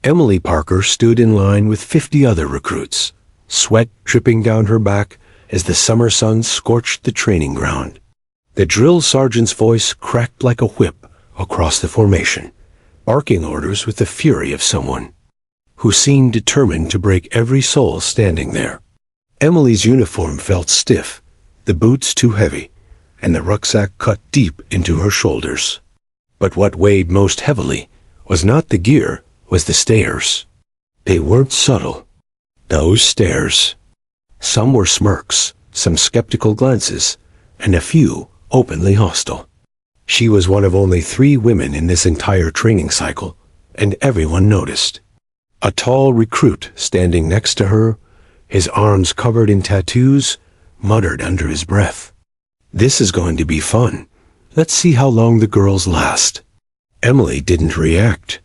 Emily Parker stood in line with 50 other recruits, sweat dripping down her back as the summer sun scorched the training ground. The drill sergeant's voice cracked like a whip across the formation, barking orders with the fury of someone who seemed determined to break every soul standing there. Emily's uniform felt stiff, the boots too heavy, and the rucksack cut deep into her shoulders. But what weighed most heavily was not the gear, was the stares. They weren't subtle. Those stares. Some were smirks, some skeptical glances, and a few openly hostile. She was one of only 3 women in this entire training cycle, and everyone noticed. A tall recruit standing next to her, his arms covered in tattoos, muttered under his breath, "This is going to be fun. Let's see how long the girls last." Emily didn't react.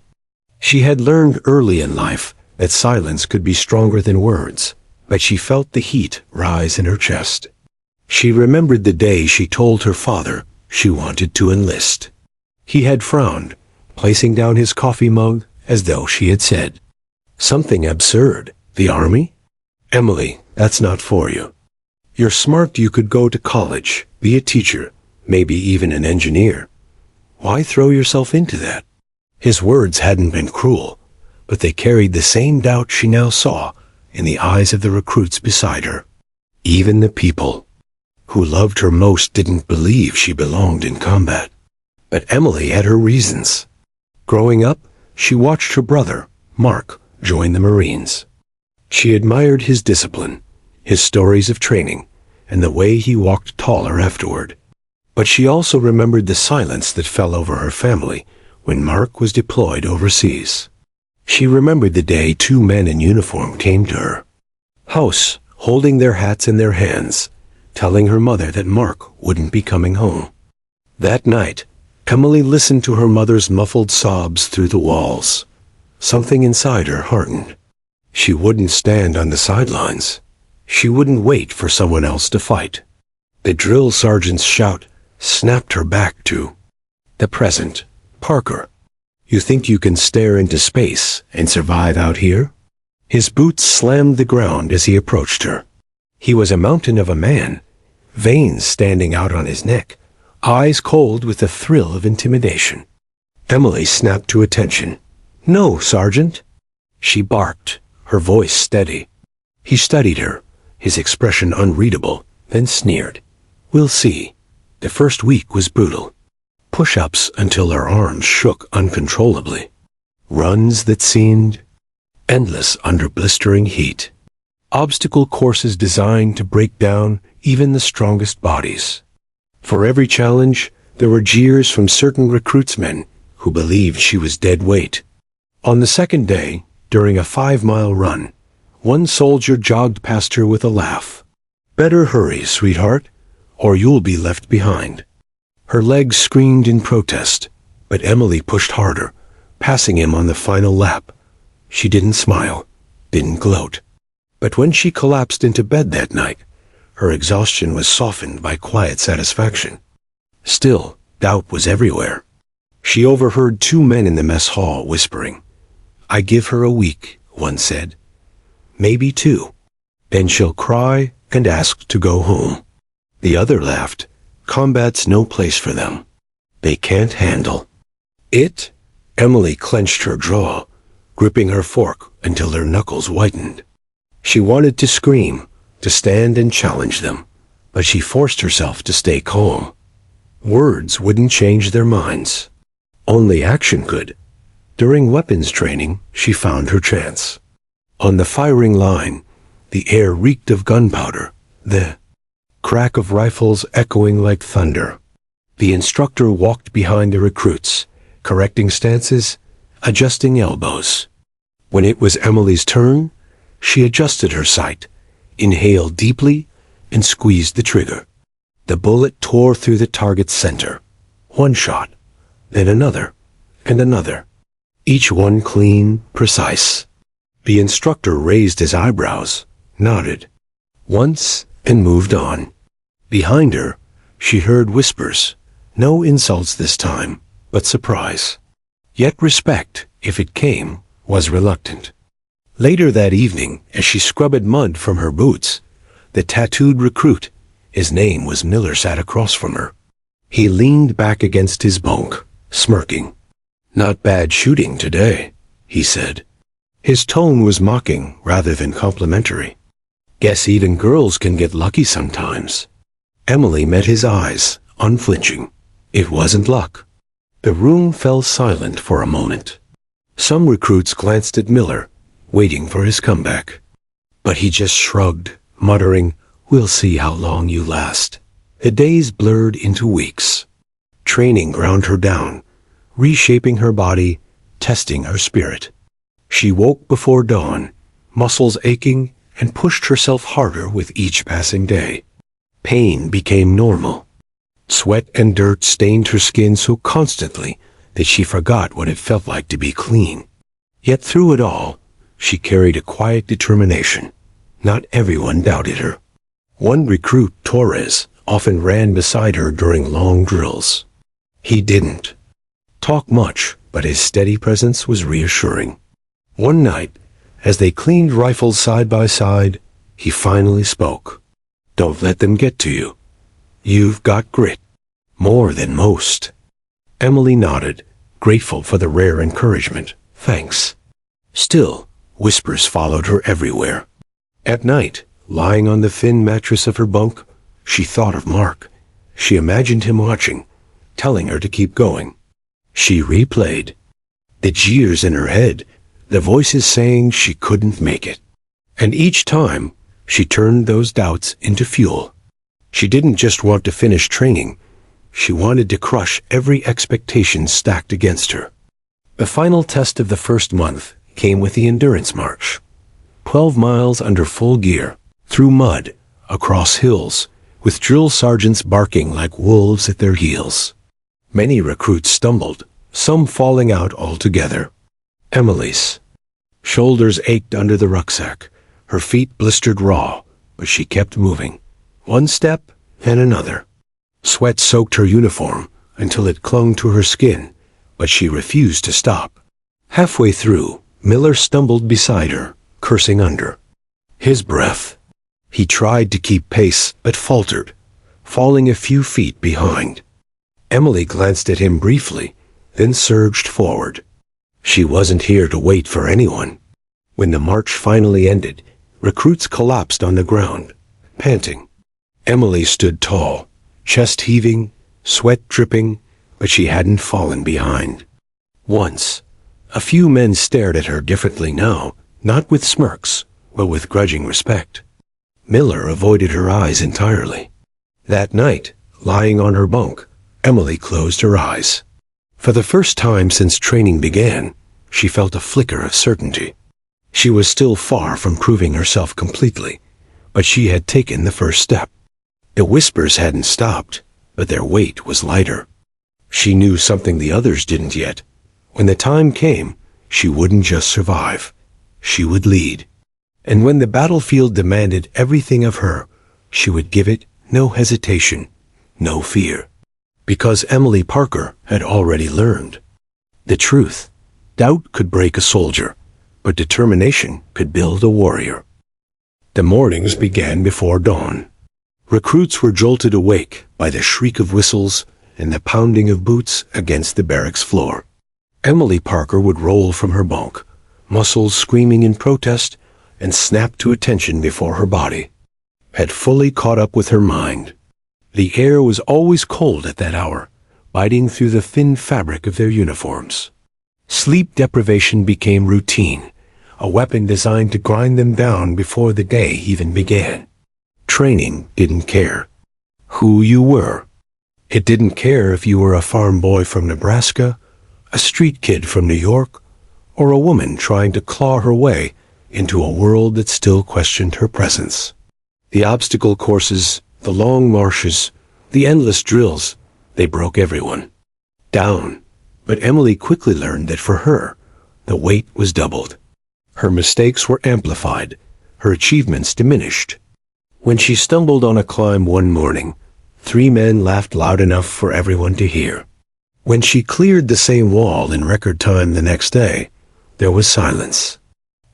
She had learned early in life that silence could be stronger than words, but she felt the heat rise in her chest. She remembered the day she told her father she wanted to enlist. He had frowned, placing down his coffee mug as though she had said, "Something absurd. The army? Emily, that's not for you. You're smart, you could go to college, be a teacher, maybe even an engineer. Why throw yourself into that?" His words hadn't been cruel, but they carried the same doubt she now saw in the eyes of the recruits beside her. Even the people who loved her most didn't believe she belonged in combat. But Emily had her reasons. Growing up, she watched her brother, Mark, join the Marines. She admired his discipline, his stories of training, and the way he walked taller afterward. But she also remembered the silence that fell over her family when Mark was deployed overseas. She remembered the day 2 men in uniform came to her house, holding their hats in their hands, telling her mother that Mark wouldn't be coming home. That night, Emily listened to her mother's muffled sobs through the walls. Something inside her hardened. She wouldn't stand on the sidelines. She wouldn't wait for someone else to fight. The drill sergeant's shout snapped her back to the present. "Parker, you think you can stare into space and survive out here?" His boots slammed the ground as he approached her. He was a mountain of a man, veins standing out on his neck, eyes cold with the thrill of intimidation. Emily snapped to attention. "No, Sergeant," she barked, her voice steady. He studied her, his expression unreadable, then sneered. "We'll see." The first week was brutal. Push-ups until her arms shook uncontrollably. Runs that seemed endless under blistering heat. Obstacle courses designed to break down even the strongest bodies. For every challenge, there were jeers from certain recruitsmen who believed she was dead weight. On the second day, during a 5-mile run, one soldier jogged past her with a laugh. "Better hurry, sweetheart, or you'll be left behind." Her legs screamed in protest, but Emily pushed harder, passing him on the final lap. She didn't smile, didn't gloat. But when she collapsed into bed that night, her exhaustion was softened by quiet satisfaction. Still, doubt was everywhere. She overheard 2 men in the mess hall whispering. "I give her a week," one said. "Maybe 2. Then she'll cry and ask to go home." The other laughed. "Combat's no place for them. They can't handle it." Emily clenched her jaw, gripping her fork until her knuckles whitened. She wanted to scream, to stand and challenge them, but she forced herself to stay calm. Words wouldn't change their minds. Only action could. During weapons training, she found her chance. On the firing line, the air reeked of gunpowder, the crack of rifles echoing like thunder. The instructor walked behind the recruits, correcting stances, adjusting elbows. When it was Emily's turn, she adjusted her sight, inhaled deeply, and squeezed the trigger. The bullet tore through the target's center. One shot, then another, and another. Each one clean, precise. The instructor raised his eyebrows, nodded once, and moved on. Behind her, she heard whispers. No insults this time, but surprise. Yet respect, if it came, was reluctant. Later that evening, as she scrubbed mud from her boots, the tattooed recruit, his name was Miller, sat across from her. He leaned back against his bunk, smirking. "Not bad shooting today," he said. His tone was mocking rather than complimentary. "Guess even girls can get lucky sometimes." Emily met his eyes, unflinching. It wasn't luck. The room fell silent for a moment. Some recruits glanced at Miller, waiting for his comeback. But he just shrugged, muttering, "We'll see how long you last." The days blurred into weeks. Training ground her down, reshaping her body, testing her spirit. She woke before dawn, muscles aching, and pushed herself harder with each passing day. Pain became normal. Sweat and dirt stained her skin so constantly that she forgot what it felt like to be clean. Yet through it all, she carried a quiet determination. Not everyone doubted her. One recruit, Torres, often ran beside her during long drills. He didn't talk much, but his steady presence was reassuring. One night, as they cleaned rifles side by side, he finally spoke. "Don't let them get to you. You've got grit. More than most." Emily nodded, grateful for the rare encouragement. "Thanks." Still, whispers followed her everywhere. At night, lying on the thin mattress of her bunk, she thought of Mark. She imagined him watching, telling her to keep going. She replayed the jeers in her head, the voices saying she couldn't make it. And each time, she turned those doubts into fuel. She didn't just want to finish training. She wanted to crush every expectation stacked against her. The final test of the first month came with the endurance march. 12 miles under full gear, through mud, across hills, with drill sergeants barking like wolves at their heels. Many recruits stumbled, some falling out altogether. Emily's shoulders ached under the rucksack. Her feet blistered raw, but she kept moving. One step and another. Sweat soaked her uniform until it clung to her skin, but she refused to stop. Halfway through, Miller stumbled beside her, cursing under his breath. He tried to keep pace, but faltered, falling a few feet behind. Emily glanced at him briefly, then surged forward. She wasn't here to wait for anyone. When the march finally ended, recruits collapsed on the ground, panting. Emily stood tall, chest heaving, sweat dripping, but she hadn't fallen behind. Once, a few men stared at her differently now, not with smirks, but with grudging respect. Miller avoided her eyes entirely. That night, lying on her bunk, Emily closed her eyes. For the first time since training began, she felt a flicker of certainty. She was still far from proving herself completely, but she had taken the first step. The whispers hadn't stopped, but their weight was lighter. She knew something the others didn't yet. When the time came, she wouldn't just survive. She would lead. And when the battlefield demanded everything of her, she would give it no hesitation, no fear. Because Emily Parker had already learned the truth. Doubt could break a soldier, but determination could build a warrior. The mornings began before dawn. Recruits were jolted awake by the shriek of whistles and the pounding of boots against the barracks floor. Emily Parker would roll from her bunk, muscles screaming in protest, and snap to attention before her body had fully caught up with her mind. The air was always cold at that hour, biting through the thin fabric of their uniforms. Sleep deprivation became routine, a weapon designed to grind them down before the day even began. Training didn't care who you were. It didn't care if you were a farm boy from Nebraska, a street kid from New York, or a woman trying to claw her way into a world that still questioned her presence. The obstacle courses, the long marches, the endless drills, they broke everyone down. But Emily quickly learned that for her, the weight was doubled. Her mistakes were amplified, her achievements diminished. When she stumbled on a climb one morning, 3 men laughed loud enough for everyone to hear. When she cleared the same wall in record time the next day, there was silence.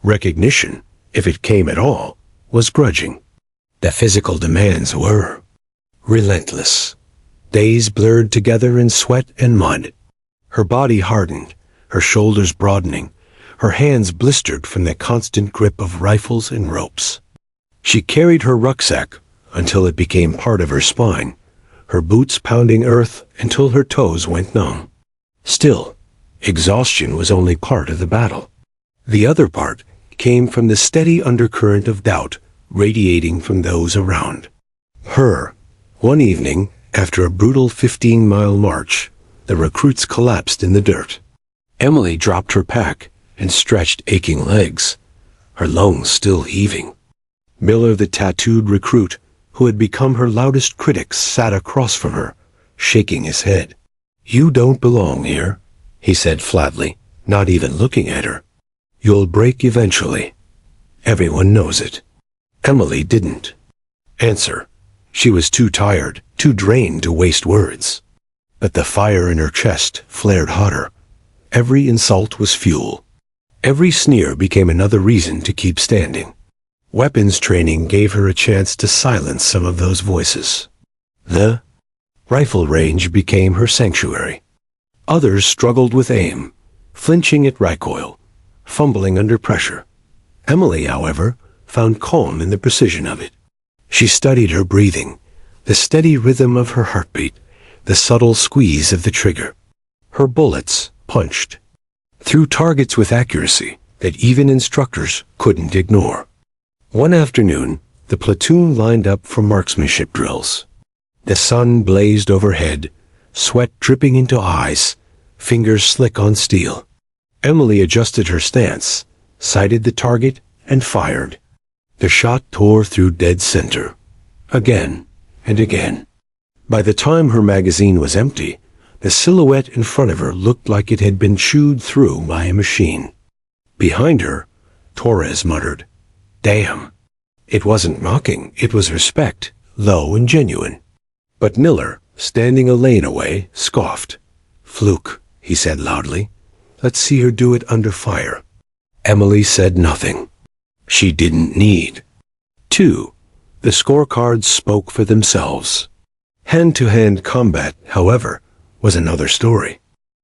Recognition, if it came at all, was grudging. The physical demands were relentless. Days blurred together in sweat and mud. Her body hardened, her shoulders broadening, her hands blistered from the constant grip of rifles and ropes. She carried her rucksack until it became part of her spine, her boots pounding earth until her toes went numb. Still, exhaustion was only part of the battle. The other part came from the steady undercurrent of doubt radiating from those around her. One evening, after a brutal 15-mile march, the recruits collapsed in the dirt. Emily dropped her pack and stretched aching legs, her lungs still heaving. Miller, the tattooed recruit, who had become her loudest critic, sat across from her, shaking his head. "You don't belong here," he said flatly, not even looking at her. "You'll break eventually. Everyone knows it." Emily didn't answer. She was too tired, too drained to waste words. But the fire in her chest flared hotter. Every insult was fuel. Every sneer became another reason to keep standing. Weapons training gave her a chance to silence some of those voices. The rifle range became her sanctuary. Others struggled with aim, flinching at recoil, fumbling under pressure. Emily, however, found calm in the precision of it. She studied her breathing, the steady rhythm of her heartbeat, the subtle squeeze of the trigger. Her bullets punched through targets with accuracy that even instructors couldn't ignore. One afternoon, the platoon lined up for marksmanship drills. The sun blazed overhead, sweat dripping into eyes, fingers slick on steel. Emily adjusted her stance, sighted the target, and fired. The shot tore through dead center, again and again. By the time her magazine was empty, the silhouette in front of her looked like it had been chewed through by a machine. Behind her, Torres muttered, "Damn." It wasn't mocking, it was respect, low and genuine. But Miller, standing a lane away, scoffed. "Fluke," he said loudly. "Let's see her do it under fire." Emily said nothing. She didn't need to. The scorecards spoke for themselves. Hand-to-hand combat, however, was another story.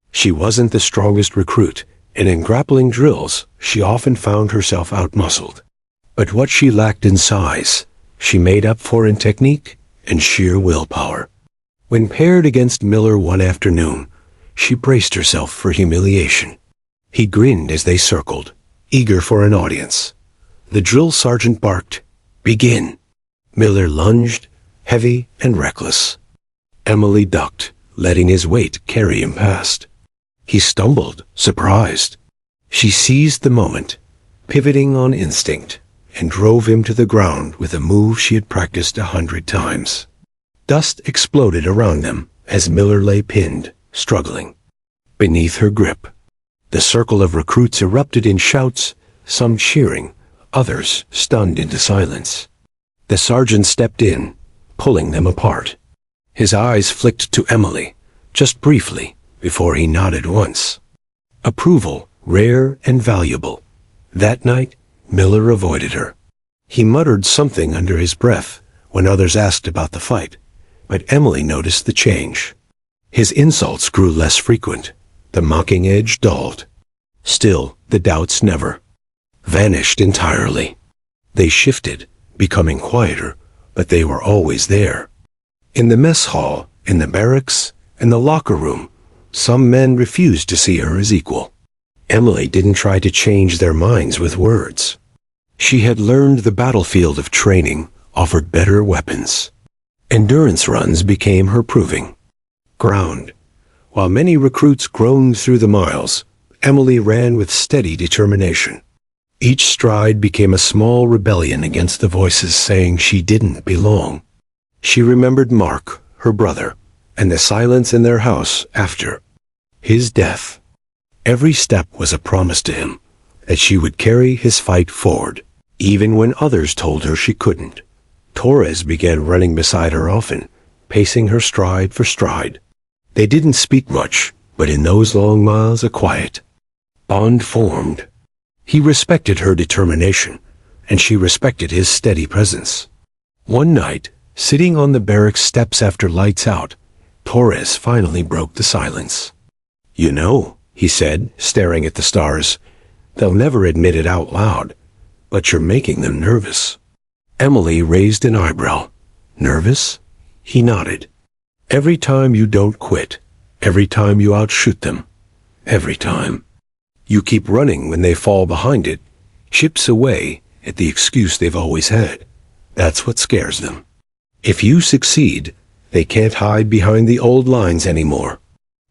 She wasn't the strongest recruit, and in grappling drills, she often found herself outmuscled. But what she lacked in size, she made up for in technique and sheer willpower. When paired against Miller one afternoon, she braced herself for humiliation. He grinned as they circled, eager for an audience. The drill sergeant barked, "Begin." Miller lunged, heavy and reckless. Emily ducked, letting his weight carry him past. He stumbled, surprised. She seized the moment, pivoting on instinct, and drove him to the ground with a move she had practiced 100 times. Dust exploded around them as Miller lay pinned, struggling beneath her grip. The circle of recruits erupted in shouts, some cheering, others stunned into silence. The sergeant stepped in, pulling them apart. His eyes flicked to Emily, just briefly, before he nodded once. Approval, rare and valuable. That night, Miller avoided her. He muttered something under his breath when others asked about the fight, but Emily noticed the change. His insults grew less frequent. The mocking edge dulled. Still, the doubts never vanished entirely. They shifted, becoming quieter, but they were always there. In the mess hall, in the barracks, in the locker room, some men refused to see her as equal. Emily didn't try to change their minds with words. She had learned the battlefield of training offered better weapons. Endurance runs became her proving ground. While many recruits groaned through the miles, Emily ran with steady determination. Each stride became a small rebellion against the voices saying she didn't belong. She remembered Mark, her brother, and the silence in their house after his death. Every step was a promise to him that she would carry his fight forward, even when others told her she couldn't. Torres began running beside her often, pacing her stride for stride. They didn't speak much, but in those long miles a quiet bond formed. He respected her determination, and she respected his steady presence. One night, sitting on the barracks steps after lights out, Torres finally broke the silence. "You know," he said, staring at the stars, "they'll never admit it out loud, but you're making them nervous." Emily raised an eyebrow. "Nervous?" He nodded. "Every time you don't quit, every time you outshoot them, every time. You keep running when they fall behind it, chips away at the excuse they've always had. That's what scares them. If you succeed, they can't hide behind the old lines anymore."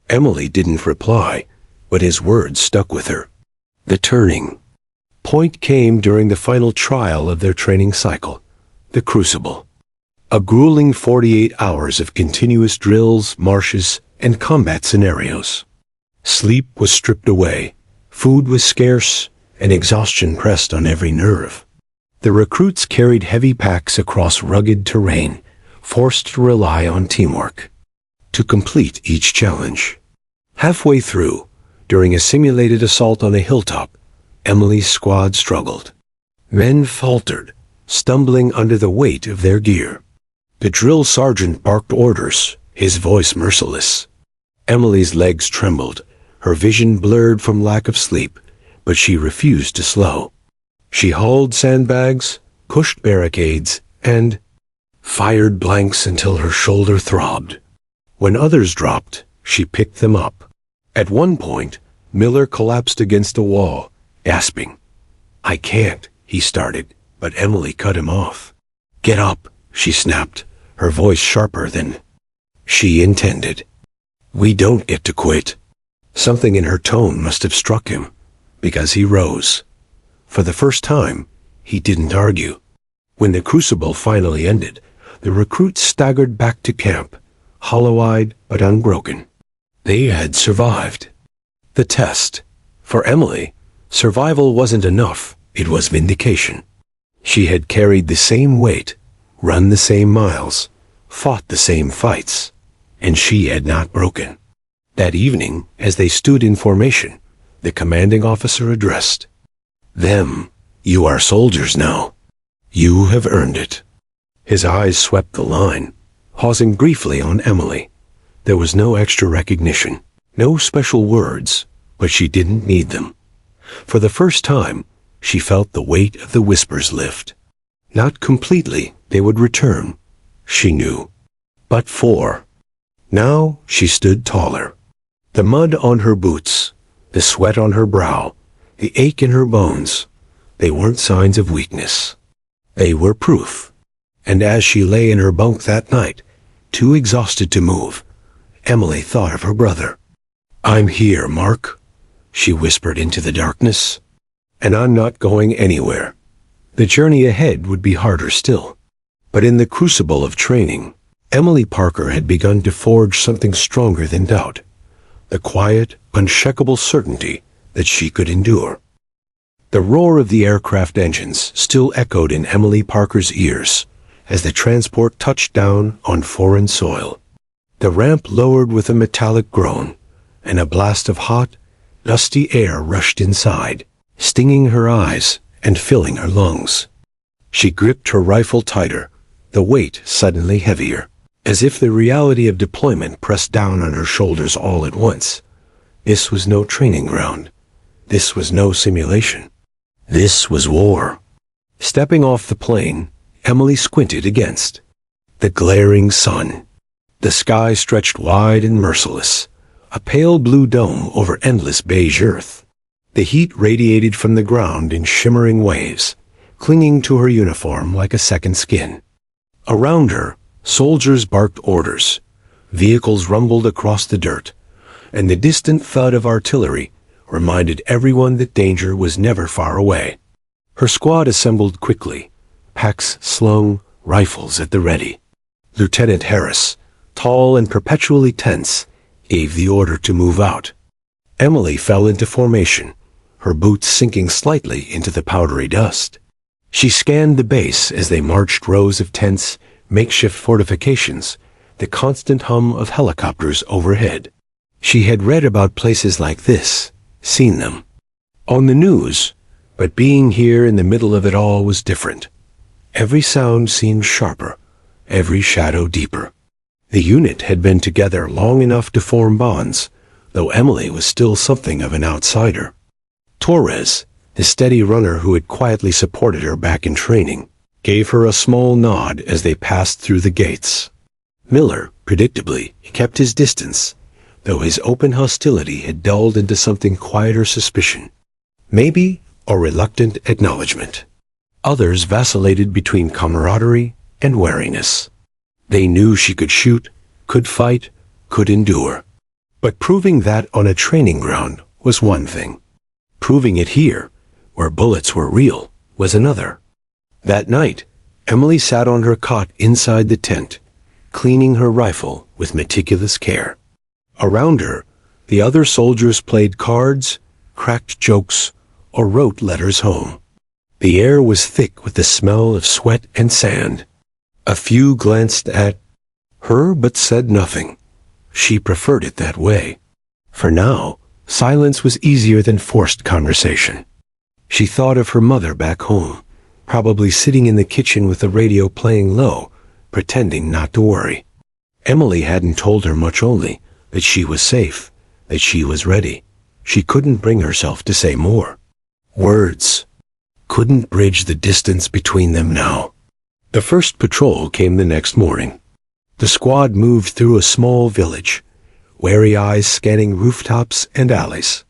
Emily didn't reply, but his words stuck with her. The turning point came during the final trial of their training cycle, the Crucible. A grueling 48 hours of continuous drills, marches, and combat scenarios. Sleep was stripped away, food was scarce, and exhaustion pressed on every nerve. The recruits carried heavy packs across rugged terrain, forced to rely on teamwork to complete each challenge. Halfway through, during a simulated assault on a hilltop, Emily's squad struggled. Men faltered, stumbling under the weight of their gear. The drill sergeant barked orders, his voice merciless. Emily's legs trembled, her vision blurred from lack of sleep, but she refused to slow. She hauled sandbags, pushed barricades, and fired blanks until her shoulder throbbed. When others dropped, she picked them up. At one point, Miller collapsed against a wall, gasping. "I can't," he started, but Emily cut him off. "Get up," she snapped, her voice sharper than she intended. "We don't get to quit." Something in her tone must have struck him, because he rose. For the first time, he didn't argue. When the Crucible finally ended, the recruits staggered back to camp, hollow-eyed but unbroken. They had survived. The test. For Emily, survival wasn't enough, it was vindication. She had carried the same weight, run the same miles, fought the same fights, and she had not broken. That evening, as they stood in formation, the commanding officer addressed them. "You are soldiers now. You have earned it." His eyes swept the line, pausing briefly on Emily. There was no extra recognition, no special words, but she didn't need them. For the first time, she felt the weight of the whispers lift. Not completely, they would return, she knew. But now she stood taller. The mud on her boots, the sweat on her brow, the ache in her bones, they weren't signs of weakness. They were proof. And as she lay in her bunk that night, too exhausted to move, Emily thought of her brother. "I'm here, Mark," she whispered into the darkness. "And I'm not going anywhere." The journey ahead would be harder still. But in the crucible of training, Emily Parker had begun to forge something stronger than doubt. The quiet, unshakable certainty that she could endure. The roar of the aircraft engines still echoed in Emily Parker's ears as the transport touched down on foreign soil. The ramp lowered with a metallic groan, and a blast of hot, dusty air rushed inside, stinging her eyes and filling her lungs. She gripped her rifle tighter, the weight suddenly heavier, as if the reality of deployment pressed down on her shoulders all at once. This was no training ground. This was no simulation. This was war. Stepping off the plane, Emily squinted against the glaring sun. The sky stretched wide and merciless, a pale blue dome over endless beige earth. The heat radiated from the ground in shimmering waves, clinging to her uniform like a second skin. Around her, soldiers barked orders, vehicles rumbled across the dirt, and the distant thud of artillery reminded everyone that danger was never far away. Her squad assembled quickly, packs slung, rifles at the ready. Lieutenant Harris, tall and perpetually tense, gave the order to move out. Emily fell into formation, her boots sinking slightly into the powdery dust. She scanned the base as they marched rows of tents, makeshift fortifications, the constant hum of helicopters overhead. She had read about places like this, seen them. On the news, But being here in the middle of it all was different. Every sound seemed sharper, every shadow deeper. The unit had been together long enough to form bonds, though Emily was still something of an outsider. Torres, the steady runner who had quietly supported her back in training, gave her a small nod as they passed through the gates. Miller, predictably, kept his distance, though his open hostility had dulled into something quieter suspicion. Maybe a reluctant acknowledgement. Others vacillated between camaraderie and wariness. They knew she could shoot, could fight, could endure. But proving that on a training ground was one thing. Proving it here, where bullets were real, was another. That night, Emily sat on her cot inside the tent, cleaning her rifle with meticulous care. Around her, the other soldiers played cards, cracked jokes, or wrote letters home. The air was thick with the smell of sweat and sand. A few glanced at her but said nothing. She preferred it that way. For now, silence was easier than forced conversation. She thought of her mother back home, probably sitting in the kitchen with the radio playing low, pretending not to worry. Emily hadn't told her much, only that she was safe, that she was ready. She couldn't bring herself to say more. Words couldn't bridge the distance between them now. The first patrol came the next morning. The squad moved through a small village, wary eyes scanning rooftops and alleys.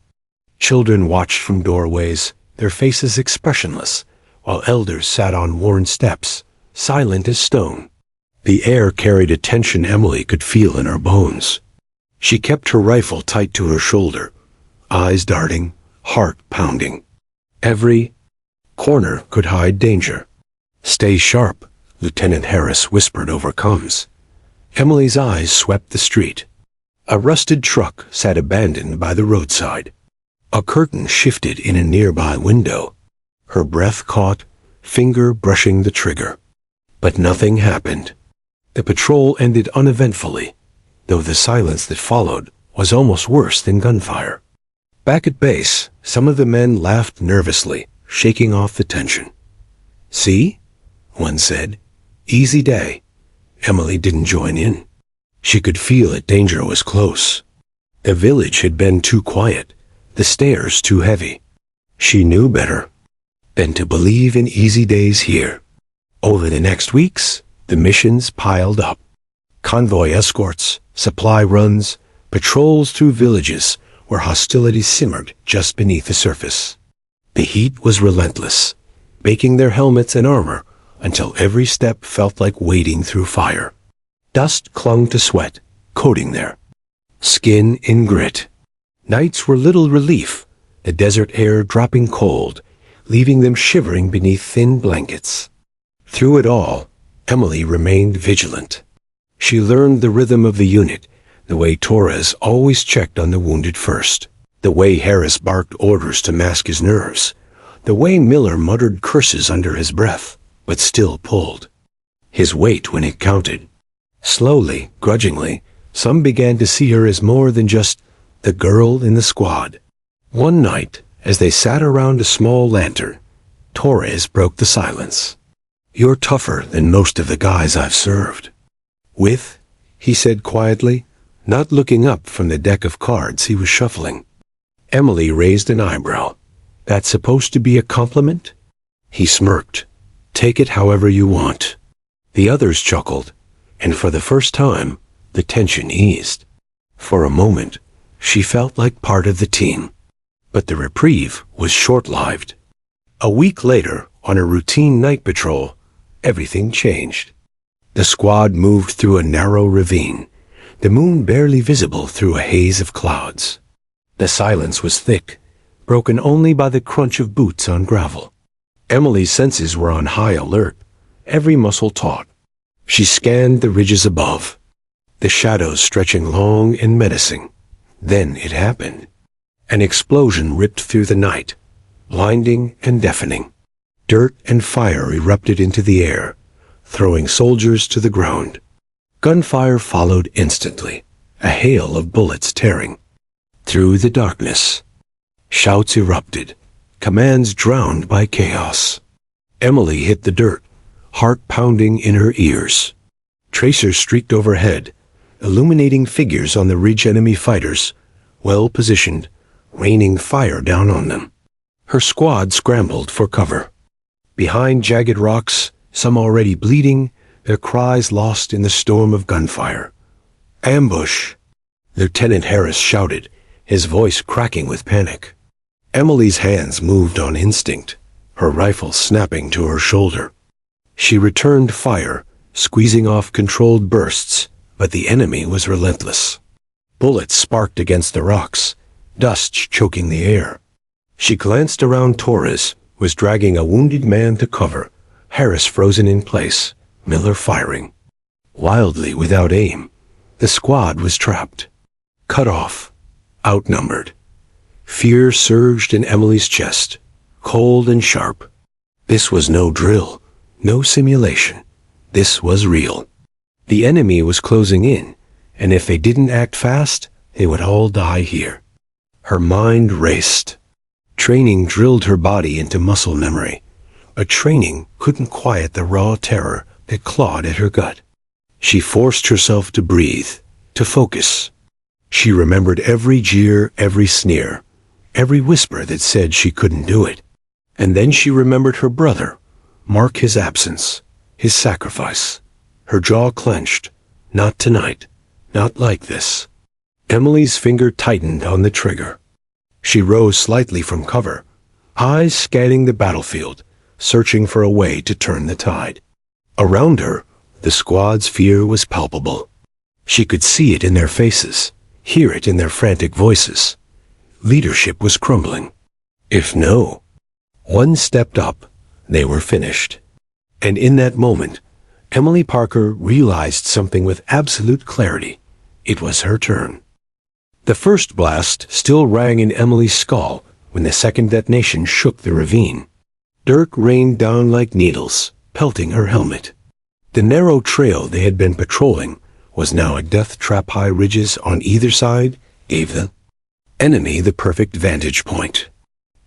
Children watched from doorways, their faces expressionless, while elders sat on worn steps, silent as stone. The air carried a tension Emily could feel in her bones. She kept her rifle tight to her shoulder, eyes darting, heart pounding. Every corner could hide danger. "Stay sharp," Lieutenant Harris whispered over comms. Emily's eyes swept the street. A rusted truck sat abandoned by the roadside. A curtain shifted in a nearby window. Her breath caught, finger brushing the trigger. But nothing happened. The patrol ended uneventfully, though the silence that followed was almost worse than gunfire. Back at base, some of the men laughed nervously, shaking off the tension. "See?" one said. "Easy day." Emily didn't join in. She could feel that danger was close. The village had been too quiet, the stairs too heavy. She knew better than to believe in easy days here. Over the next weeks, the missions piled up. Convoy escorts, supply runs, patrols through villages where hostility simmered just beneath the surface. The heat was relentless, baking their helmets and armor until every step felt like wading through fire. Dust clung to sweat, coating their skin in grit. Nights were little relief, the desert air dropping cold, leaving them shivering beneath thin blankets. Through it all, Emily remained vigilant. She learned the rhythm of the unit, the way Torres always checked on the wounded first, the way Harris barked orders to mask his nerves, the way Miller muttered curses under his breath, but still pulled his weight when it counted. Slowly, grudgingly, some began to see her as more than just the girl in the squad. One night, as they sat around a small lantern, Torres broke the silence. "You're tougher than most of the guys I've served with," he said quietly, not looking up from the deck of cards he was shuffling. Emily raised an eyebrow. "That's supposed to be a compliment?" He smirked. "Take it however you want." The others chuckled, and for the first time, the tension eased. For a moment, she felt like part of the team. But the reprieve was short-lived. A week later, on a routine night patrol, everything changed. The squad moved through a narrow ravine, the moon barely visible through a haze of clouds. The silence was thick, broken only by the crunch of boots on gravel. Emily's senses were on high alert, every muscle taut. She scanned the ridges above, the shadows stretching long and menacing. Then it happened. An explosion ripped through the night, blinding and deafening. Dirt and fire erupted into the air, throwing soldiers to the ground. Gunfire followed instantly, a hail of bullets tearing through the darkness. Shouts erupted, commands drowned by chaos. Emily hit the dirt, heart pounding in her ears. Tracers streaked overhead, illuminating figures on the ridge. Enemy fighters, well positioned, raining fire down on them. Her squad scrambled for cover. Behind jagged rocks, some already bleeding, their cries lost in the storm of gunfire. "Ambush!" Lieutenant Harris shouted, his voice cracking with panic. Emily's hands moved on instinct, her rifle snapping to her shoulder. She returned fire, squeezing off controlled bursts, but the enemy was relentless. Bullets sparked against the rocks, dust choking the air. She glanced around. Torres was dragging a wounded man to cover, Harris frozen in place, Miller firing. Wildly without aim, the squad was trapped. Cut off, outnumbered. Fear surged in Emily's chest, cold and sharp. This was no drill, no simulation. This was real. The enemy was closing in, and if they didn't act fast, they would all die here. Her mind raced. Training drilled her body into muscle memory, but training couldn't quiet the raw terror that clawed at her gut. She forced herself to breathe, to focus. She remembered every jeer, every sneer, every whisper that said she couldn't do it. And then she remembered her brother, mark his absence, his sacrifice. Her jaw clenched. Not tonight. Not like this. Emily's finger tightened on the trigger. She rose slightly from cover, eyes scanning the battlefield, searching for a way to turn the tide. Around her, the squad's fear was palpable. She could see it in their faces, hear it in their frantic voices. Leadership was crumbling. If no one stepped up, they were finished. And in that moment, Emily Parker realized something with absolute clarity. It was her turn. The first blast still rang in Emily's skull when the second detonation shook the ravine. Dirt rained down like needles, pelting her helmet. The narrow trail they had been patrolling was now a death trap. High ridges on either side gave the enemy the perfect vantage point.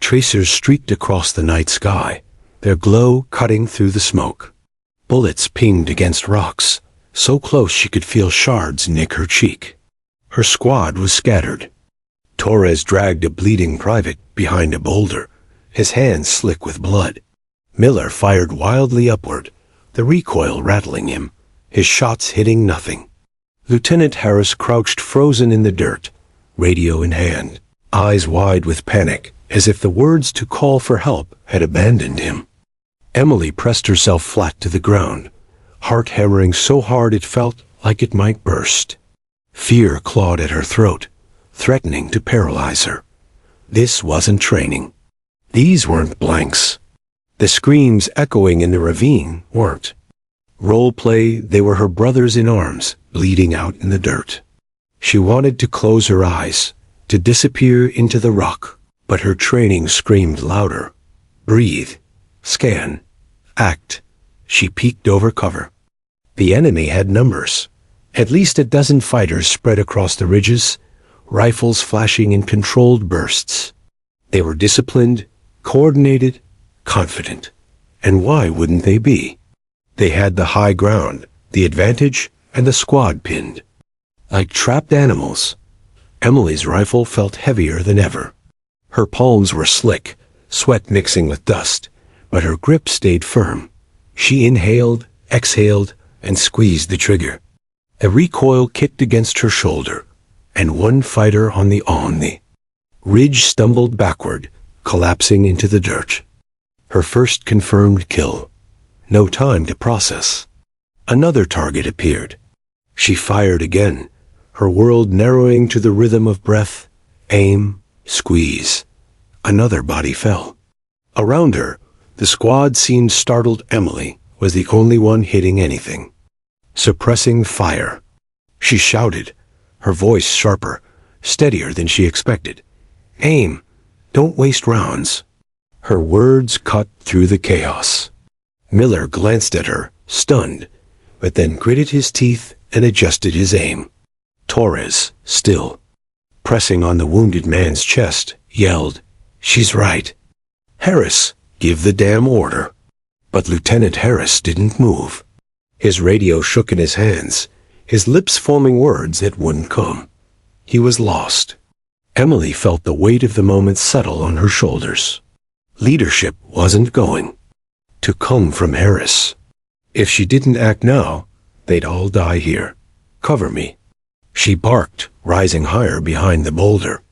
Tracers streaked across the night sky, their glow cutting through the smoke. Bullets pinged against rocks, so close she could feel shards nick her cheek. Her squad was scattered. Torres dragged a bleeding private behind a boulder, his hands slick with blood. Miller fired wildly upward, the recoil rattling him, his shots hitting nothing. Lieutenant Harris crouched frozen in the dirt, radio in hand, eyes wide with panic, as if the words to call for help had abandoned him. Emily pressed herself flat to the ground, heart hammering so hard it felt like it might burst. Fear clawed at her throat, threatening to paralyze her. This wasn't training. These weren't blanks. The screams echoing in the ravine weren't. Role play, they were her brothers in arms, bleeding out in the dirt. She wanted to close her eyes, to disappear into the rock, but her training screamed louder. Breathe, scan, act. She peeked over cover. The enemy had numbers. At least a dozen fighters spread across the ridges, rifles flashing in controlled bursts. They were disciplined, coordinated, confident. And why wouldn't they be? They had the high ground, the advantage, and the squad pinned. Like trapped animals, Emily's rifle felt heavier than ever. Her palms were slick, sweat mixing with dust, but her grip stayed firm. She inhaled, exhaled, and squeezed the trigger. A recoil kicked against her shoulder, and one fighter on the ridge stumbled backward, collapsing into the dirt. Her first confirmed kill. No time to process. Another target appeared. She fired again, her world narrowing to the rhythm of breath, aim, squeeze. Another body fell. Around her, the squad seemed startled. Emily was the only one hitting anything. Suppressing fire. She shouted, her voice sharper, steadier than she expected. Aim. Don't waste rounds. Her words cut through the chaos. Miller glanced at her, stunned, but then gritted his teeth and adjusted his aim. Torres, still, pressing on the wounded man's chest, yelled, "She's right." "Harris, give the damn order." But Lieutenant Harris didn't move. His radio shook in his hands, his lips forming words that wouldn't come. He was lost. Emily felt the weight of the moment settle on her shoulders. Leadership wasn't going to come from Harris. If she didn't act now, they'd all die here. "Cover me," she barked, rising higher behind the boulder.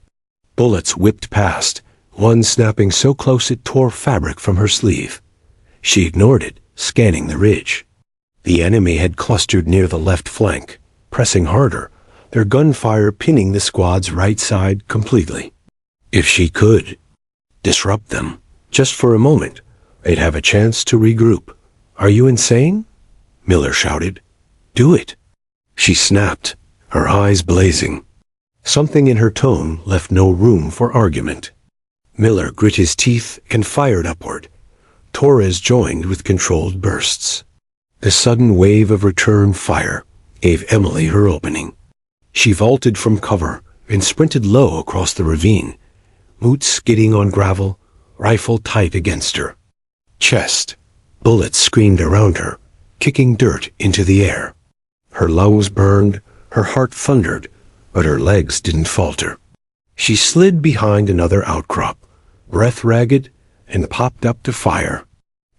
Bullets whipped past, one snapping so close it tore fabric from her sleeve. She ignored it, scanning the ridge. The enemy had clustered near the left flank, pressing harder, their gunfire pinning the squad's right side completely. If she could disrupt them, just for a moment, they'd have a chance to regroup. "Are you insane?" Miller shouted. "Do it." She snapped, her eyes blazing. Something in her tone left no room for argument. Miller grit his teeth and fired upward. Torres joined with controlled bursts. The sudden wave of return fire gave Emily her opening. She vaulted from cover and sprinted low across the ravine, boots skidding on gravel, rifle tight against her chest. Bullets screamed around her, kicking dirt into the air. Her lungs burned, her heart thundered, but her legs didn't falter. She slid behind another outcrop, breath ragged, and popped up to fire.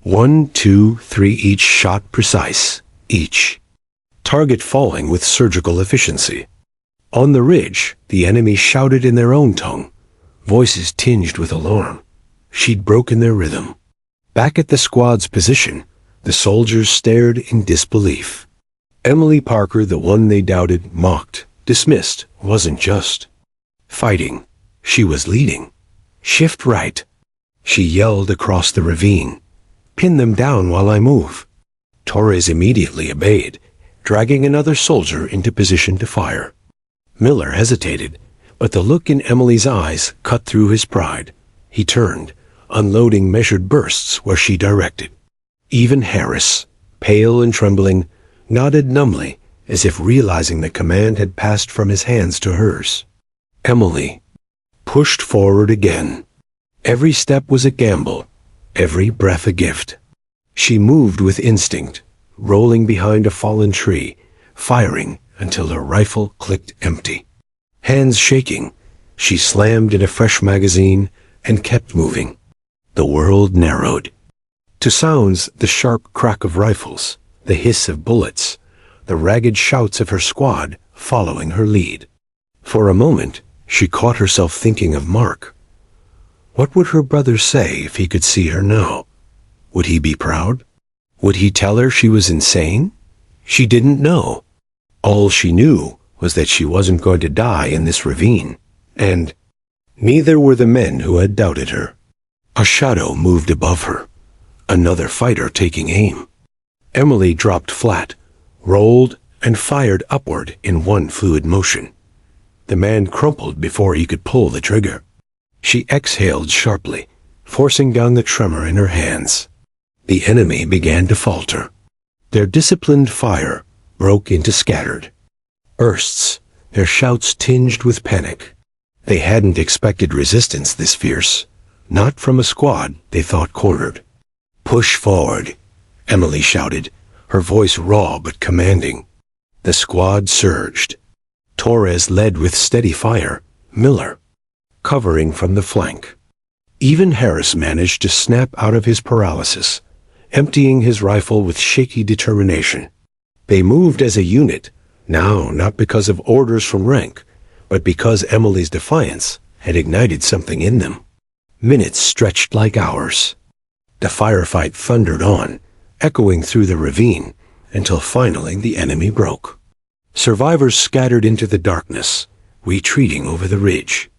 1, 2, 3 each shot precise, each target falling with surgical efficiency. On the ridge, the enemy shouted in their own tongue, voices tinged with alarm. She'd broken their rhythm. Back at the squad's position, the soldiers stared in disbelief. Emily Parker, the one they doubted, mocked, dismissed, wasn't just fighting. She was leading. "Shift right," she yelled across the ravine. "Pin them down while I move." Torres immediately obeyed, dragging another soldier into position to fire. Miller hesitated, but the look in Emily's eyes cut through his pride. He turned, unloading measured bursts where she directed. Even Harris, pale and trembling, nodded numbly, as if realizing the command had passed from his hands to hers. Emily pushed forward again. Every step was a gamble, every breath a gift. She moved with instinct, rolling behind a fallen tree, firing until her rifle clicked empty. Hands shaking, she slammed in a fresh magazine and kept moving. The world narrowed. To sounds, the sharp crack of rifles, the hiss of bullets, the ragged shouts of her squad following her lead. For a moment, she caught herself thinking of Mark. What would her brother say if he could see her now? Would he be proud? Would he tell her she was insane? She didn't know. All she knew was that she wasn't going to die in this ravine, and neither were the men who had doubted her. A shadow moved above her, another fighter taking aim. Emily dropped flat, rolled, and fired upward in one fluid motion. The man crumpled before he could pull the trigger. She exhaled sharply, forcing down the tremor in her hands. The enemy began to falter. Their disciplined fire broke into scattered bursts, their shouts tinged with panic. They hadn't expected resistance this fierce, not from a squad they thought cornered. "Push forward," Emily shouted, her voice raw but commanding. The squad surged. Torres led with steady fire, Miller covering from the flank. Even Harris managed to snap out of his paralysis, emptying his rifle with shaky determination. They moved as a unit, now not because of orders from rank, but because Emily's defiance had ignited something in them. Minutes stretched like hours. The firefight thundered on, echoing through the ravine, until finally the enemy broke. Survivors scattered into the darkness, retreating over the ridge.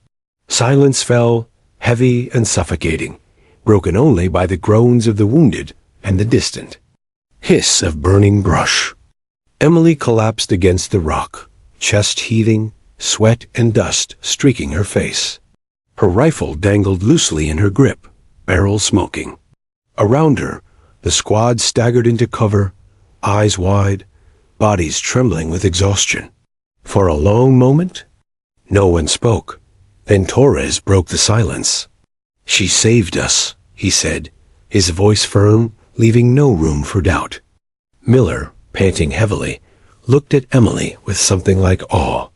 Silence fell, heavy and suffocating, broken only by the groans of the wounded and the distant hiss of burning brush. Emily collapsed against the rock, chest heaving, sweat and dust streaking her face. Her rifle dangled loosely in her grip, barrel smoking. Around her, the squad staggered into cover, eyes wide, bodies trembling with exhaustion. For a long moment, no one spoke. Then Torres broke the silence. "She saved us," he said, his voice firm, leaving no room for doubt. Miller, panting heavily, looked at Emily with something like awe.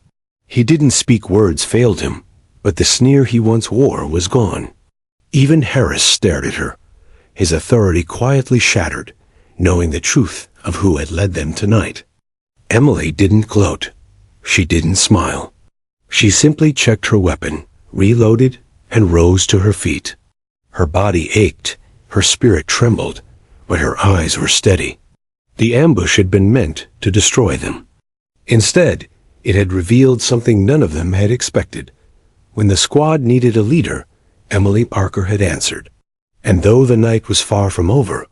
He didn't speak, words failed him, but the sneer he once wore was gone. Even Harris stared at her, his authority quietly shattered, knowing the truth of who had led them tonight. Emily didn't gloat. She didn't smile. She simply checked her weapon, reloaded, and rose to her feet. Her body ached, her spirit trembled, but her eyes were steady. The ambush had been meant to destroy them. Instead, it had revealed something none of them had expected. When the squad needed a leader, Emily Parker had answered. And though the night was far from over,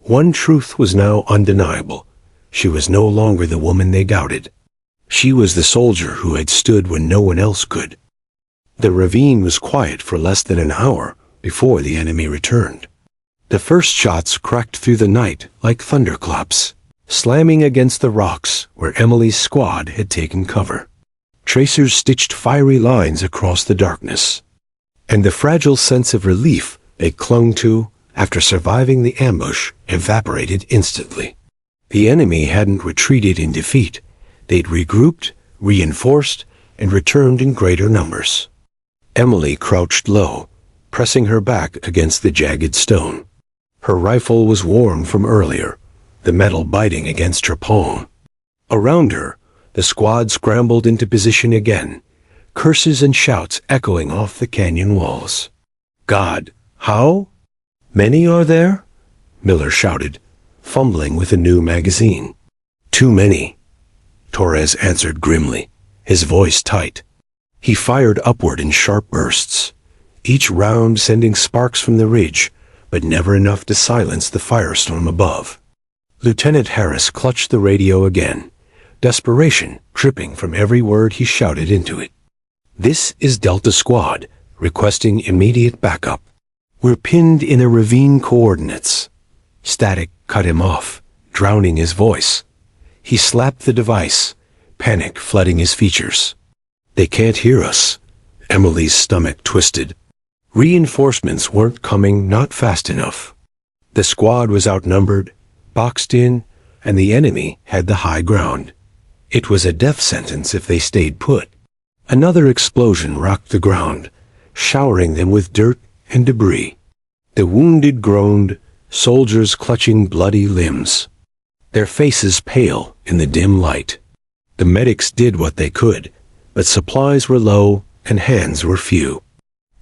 one truth was now undeniable. She was no longer the woman they doubted. She was the soldier who had stood when no one else could. The ravine was quiet for less than an hour before the enemy returned. The first shots cracked through the night like thunderclaps, slamming against the rocks where Emily's squad had taken cover. Tracers stitched fiery lines across the darkness, and the fragile sense of relief they clung to after surviving the ambush evaporated instantly. The enemy hadn't retreated in defeat. They'd regrouped, reinforced, and returned in greater numbers. Emily crouched low, pressing her back against the jagged stone. Her rifle was warm from earlier, the metal biting against her palm. Around her, the squad scrambled into position again, curses and shouts echoing off the canyon walls. God, how many are there? Miller shouted, fumbling with a new magazine. Too many, Torres answered grimly, his voice tight. He fired upward in sharp bursts, each round sending sparks from the ridge, but never enough to silence the firestorm above. Lieutenant Harris clutched the radio again, desperation dripping from every word he shouted into it. This is Delta Squad, requesting immediate backup. We're pinned in a ravine coordinates. Static cut him off, drowning his voice. He slapped the device, panic flooding his features. They can't hear us. Emily's stomach twisted. Reinforcements weren't coming, not fast enough. The squad was outnumbered, boxed in, and the enemy had the high ground. It was a death sentence if they stayed put. Another explosion rocked the ground, showering them with dirt and debris. The wounded groaned, soldiers clutching bloody limbs, their faces pale in the dim light. The medics did what they could, but supplies were low and hands were few.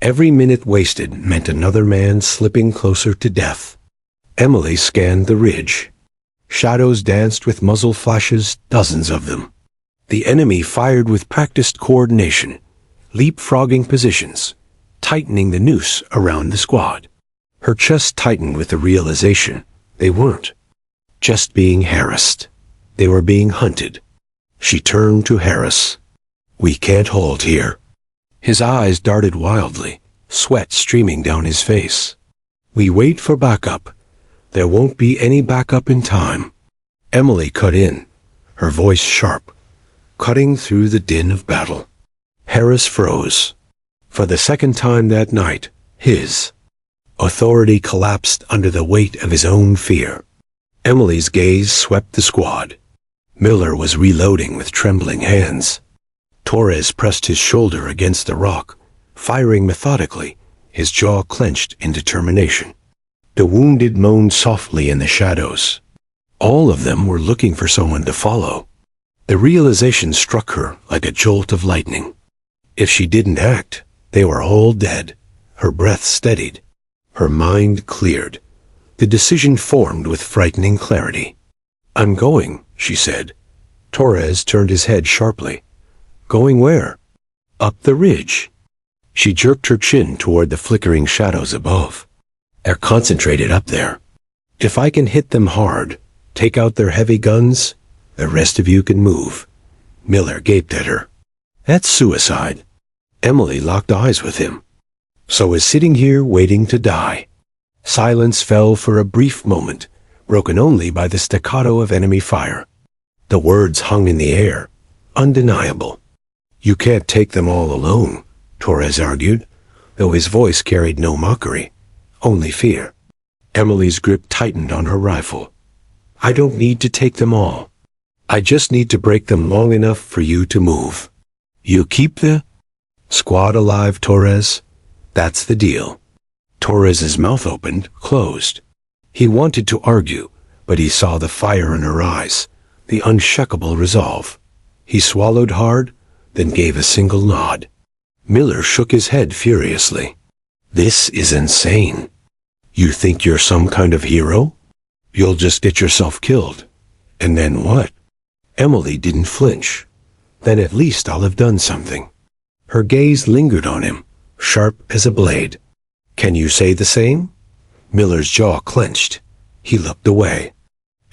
Every minute wasted meant another man slipping closer to death. Emily scanned the ridge. Shadows danced with muzzle flashes, dozens of them. The enemy fired with practiced coordination, leapfrogging positions, tightening the noose around the squad. Her chest tightened with the realization they weren't just being harassed. They were being hunted. She turned to Harris. We can't hold here. His eyes darted wildly, sweat streaming down his face. We wait for backup. There won't be any backup in time. Emily cut in, her voice sharp, cutting through the din of battle. Harris froze. For the second time that night, his authority collapsed under the weight of his own fear. Emily's gaze swept the squad. Miller was reloading with trembling hands. Torres pressed his shoulder against the rock, firing methodically, his jaw clenched in determination. The wounded moaned softly in the shadows. All of them were looking for someone to follow. The realization struck her like a jolt of lightning. If she didn't act, they were all dead. Her breath steadied. Her mind cleared. The decision formed with frightening clarity. I'm going, she said. Torres turned his head sharply. Going where? Up the ridge. She jerked her chin toward the flickering shadows above. They're concentrated up there. If I can hit them hard, take out their heavy guns, the rest of you can move. Miller gaped at her. That's suicide. Emily locked eyes with him. So is sitting here waiting to die. Silence fell for a brief moment, broken only by the staccato of enemy fire. The words hung in the air, undeniable. You can't take them all alone, Torres argued, though his voice carried no mockery. only fear. Emily's grip tightened on her rifle. I don't need to take them all. I just need to break them long enough for you to move. You keep the squad alive, Torres? That's the deal. Torres's mouth opened, closed. He wanted to argue, but he saw the fire in her eyes, the unshakable resolve. He swallowed hard, then gave a single nod. Miller shook his head furiously. This is insane. You think you're some kind of hero? You'll just get yourself killed. And then what? Emily didn't flinch. Then at least I'll have done something. Her gaze lingered on him, sharp as a blade. Can you say the same? Miller's jaw clenched. He looked away.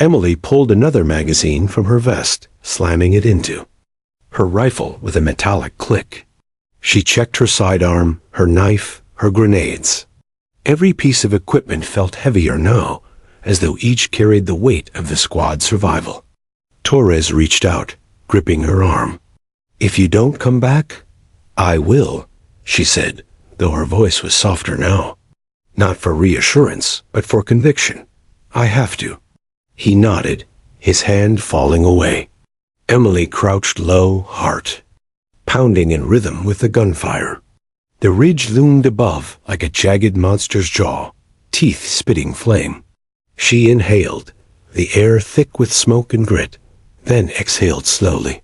Emily pulled another magazine from her vest, slamming it into her rifle with a metallic click. She checked her sidearm, her knife, her grenades. Every piece of equipment felt heavier now, as though each carried the weight of the squad's survival. Torres reached out, gripping her arm. If you don't come back, I will, she said, though her voice was softer now. Not for reassurance, but for conviction. I have to. He nodded, his hand falling away. Emily crouched low, heart pounding in rhythm with the gunfire. The ridge loomed above like a jagged monster's jaw, teeth spitting flame. She inhaled, the air thick with smoke and grit, then exhaled slowly.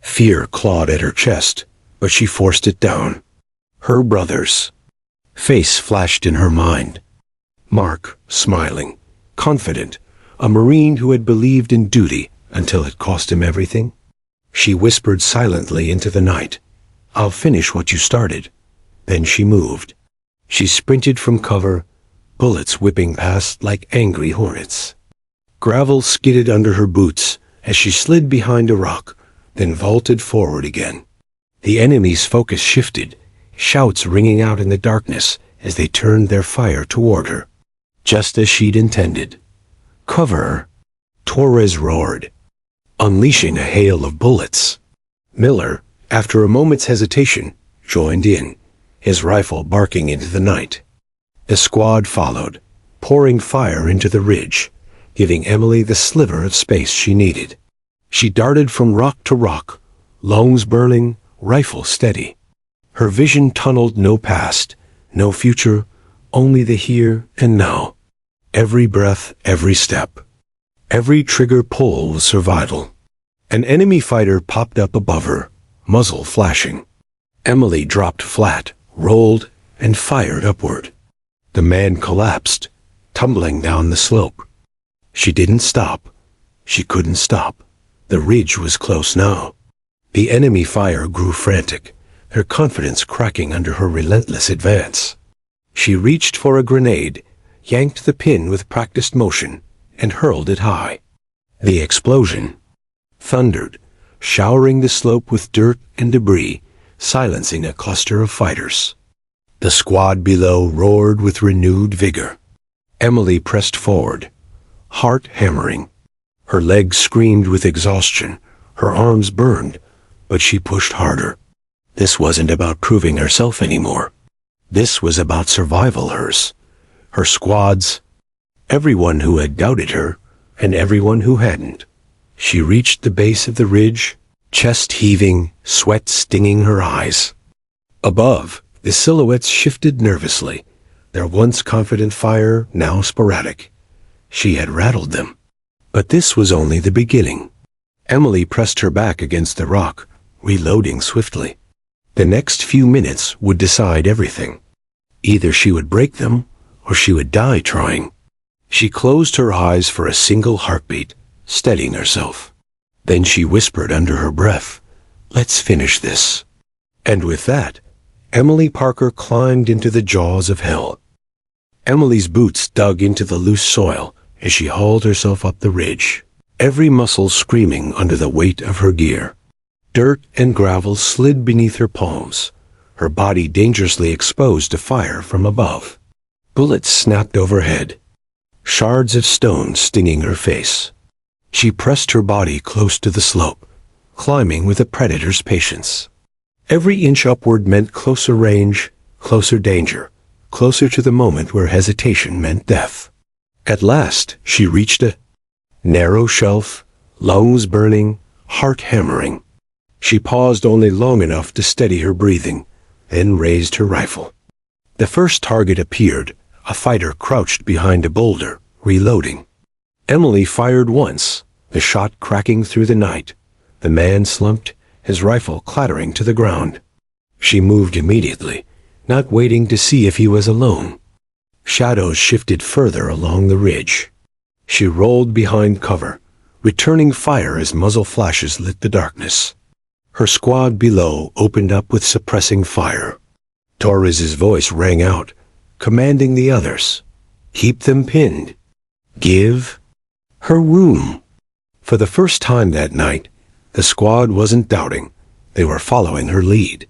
Fear clawed at her chest, but she forced it down. Her brother's face flashed in her mind. Mark, smiling, confident, a Marine who had believed in duty until it cost him everything. She whispered silently into the night, I'll finish what you started. Then she moved. She sprinted from cover, bullets whipping past like angry hornets. Gravel skidded under her boots as she slid behind a rock, then vaulted forward again. The enemy's focus shifted, shouts ringing out in the darkness as they turned their fire toward her. Just as she'd intended. Cover her. Torres roared, unleashing a hail of bullets. Miller, after a moment's hesitation, joined in, his rifle barking into the night. The squad followed, pouring fire into the ridge, giving Emily the sliver of space she needed. She darted from rock to rock, lungs burning, rifle steady. Her vision tunneled no past, no future, only the here and now. Every breath, every step. Every trigger pull was survival. An enemy fighter popped up above her, muzzle flashing. Emily dropped flat, rolled, and fired upward. The man collapsed, tumbling down the slope. She didn't stop. She couldn't stop. The ridge was close now. The enemy fire grew frantic, her confidence cracking under her relentless advance. She reached for a grenade, yanked the pin with practiced motion, and hurled it high. The explosion thundered, showering the slope with dirt and debris, silencing a cluster of fighters. The squad below roared with renewed vigor. Emily pressed forward, heart hammering. Her legs screamed with exhaustion, her arms burned, but she pushed harder. This wasn't about proving herself anymore. This was about survival, hers, her squad's, everyone who had doubted her, and everyone who hadn't. She reached the base of the ridge, chest heaving, sweat stinging her eyes. Above, the silhouettes shifted nervously, their once confident fire now sporadic. She had rattled them. But this was only the beginning. Emily pressed her back against the rock, reloading swiftly. The next few minutes would decide everything. Either she would break them, or she would die trying. She closed her eyes for a single heartbeat, steadying herself. Then she whispered under her breath, "Let's finish this." And with that, Emily Parker climbed into the jaws of hell. Emily's boots dug into the loose soil as she hauled herself up the ridge, every muscle screaming under the weight of her gear. Dirt and gravel slid beneath her palms, her body dangerously exposed to fire from above. Bullets snapped overhead, shards of stone stinging her face. She pressed her body close to the slope, climbing with a predator's patience. Every inch upward meant closer range, closer danger, closer to the moment where hesitation meant death. At last, she reached a narrow shelf, lungs burning, heart hammering. She paused only long enough to steady her breathing, then raised her rifle. The first target appeared, a fighter crouched behind a boulder, reloading. Emily fired once, the shot cracking through the night. The man slumped, his rifle clattering to the ground. She moved immediately, not waiting to see if he was alone. Shadows shifted further along the ridge. She rolled behind cover, returning fire as muzzle flashes lit the darkness. Her squad below opened up with suppressing fire. Torres's voice rang out, commanding the others. Keep them pinned. Give her room. For the first time that night, the squad wasn't doubting. They were following her lead.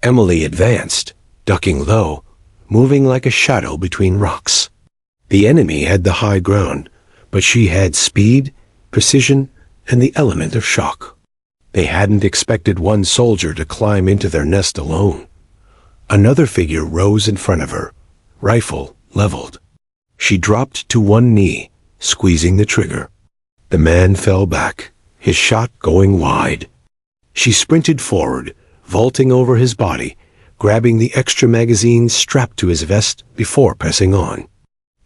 Emily advanced, ducking low, moving like a shadow between rocks. The enemy had the high ground, but she had speed, precision, and the element of shock. They hadn't expected one soldier to climb into their nest alone. Another figure rose in front of her, rifle leveled. She dropped to one knee, squeezing the trigger. The man fell back, his shot going wide. She sprinted forward, vaulting over his body, grabbing the extra magazine strapped to his vest before pressing on.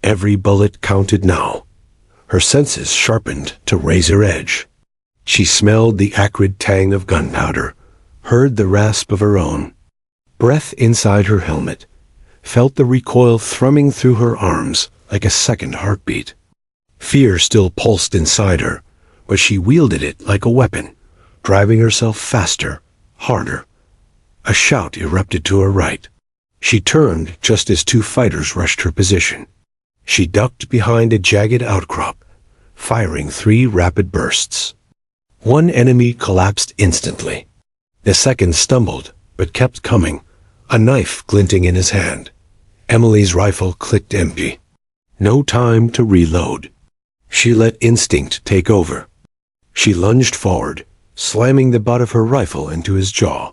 Every bullet counted now. Her senses sharpened to razor edge. She smelled the acrid tang of gunpowder, heard the rasp of her own. Breath inside her helmet, felt the recoil thrumming through her arms like a second heartbeat. Fear still pulsed inside her, but she wielded it like a weapon, driving herself faster, harder. A shout erupted to her right. She turned just as two fighters rushed her position. She ducked behind a jagged outcrop, firing 3 rapid bursts. One enemy collapsed instantly. The second stumbled, but kept coming, a knife glinting in his hand. Emily's rifle clicked empty. No time to reload. She let instinct take over. She lunged forward, slamming the butt of her rifle into his jaw.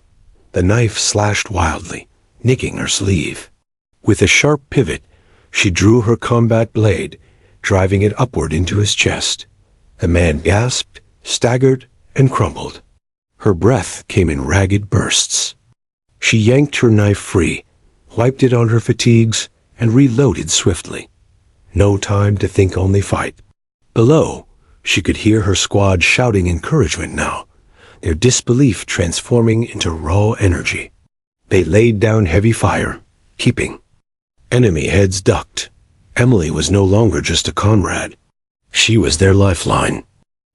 The knife slashed wildly, nicking her sleeve. With a sharp pivot, she drew her combat blade, driving it upward into his chest. The man gasped, staggered, and crumpled. Her breath came in ragged bursts. She yanked her knife free, wiped it on her fatigues, and reloaded swiftly. No time to think, only fight. Below, she could hear her squad shouting encouragement now, their disbelief transforming into raw energy. They laid down heavy fire, keeping. Enemy heads ducked. Emily was no longer just a comrade. She was their lifeline.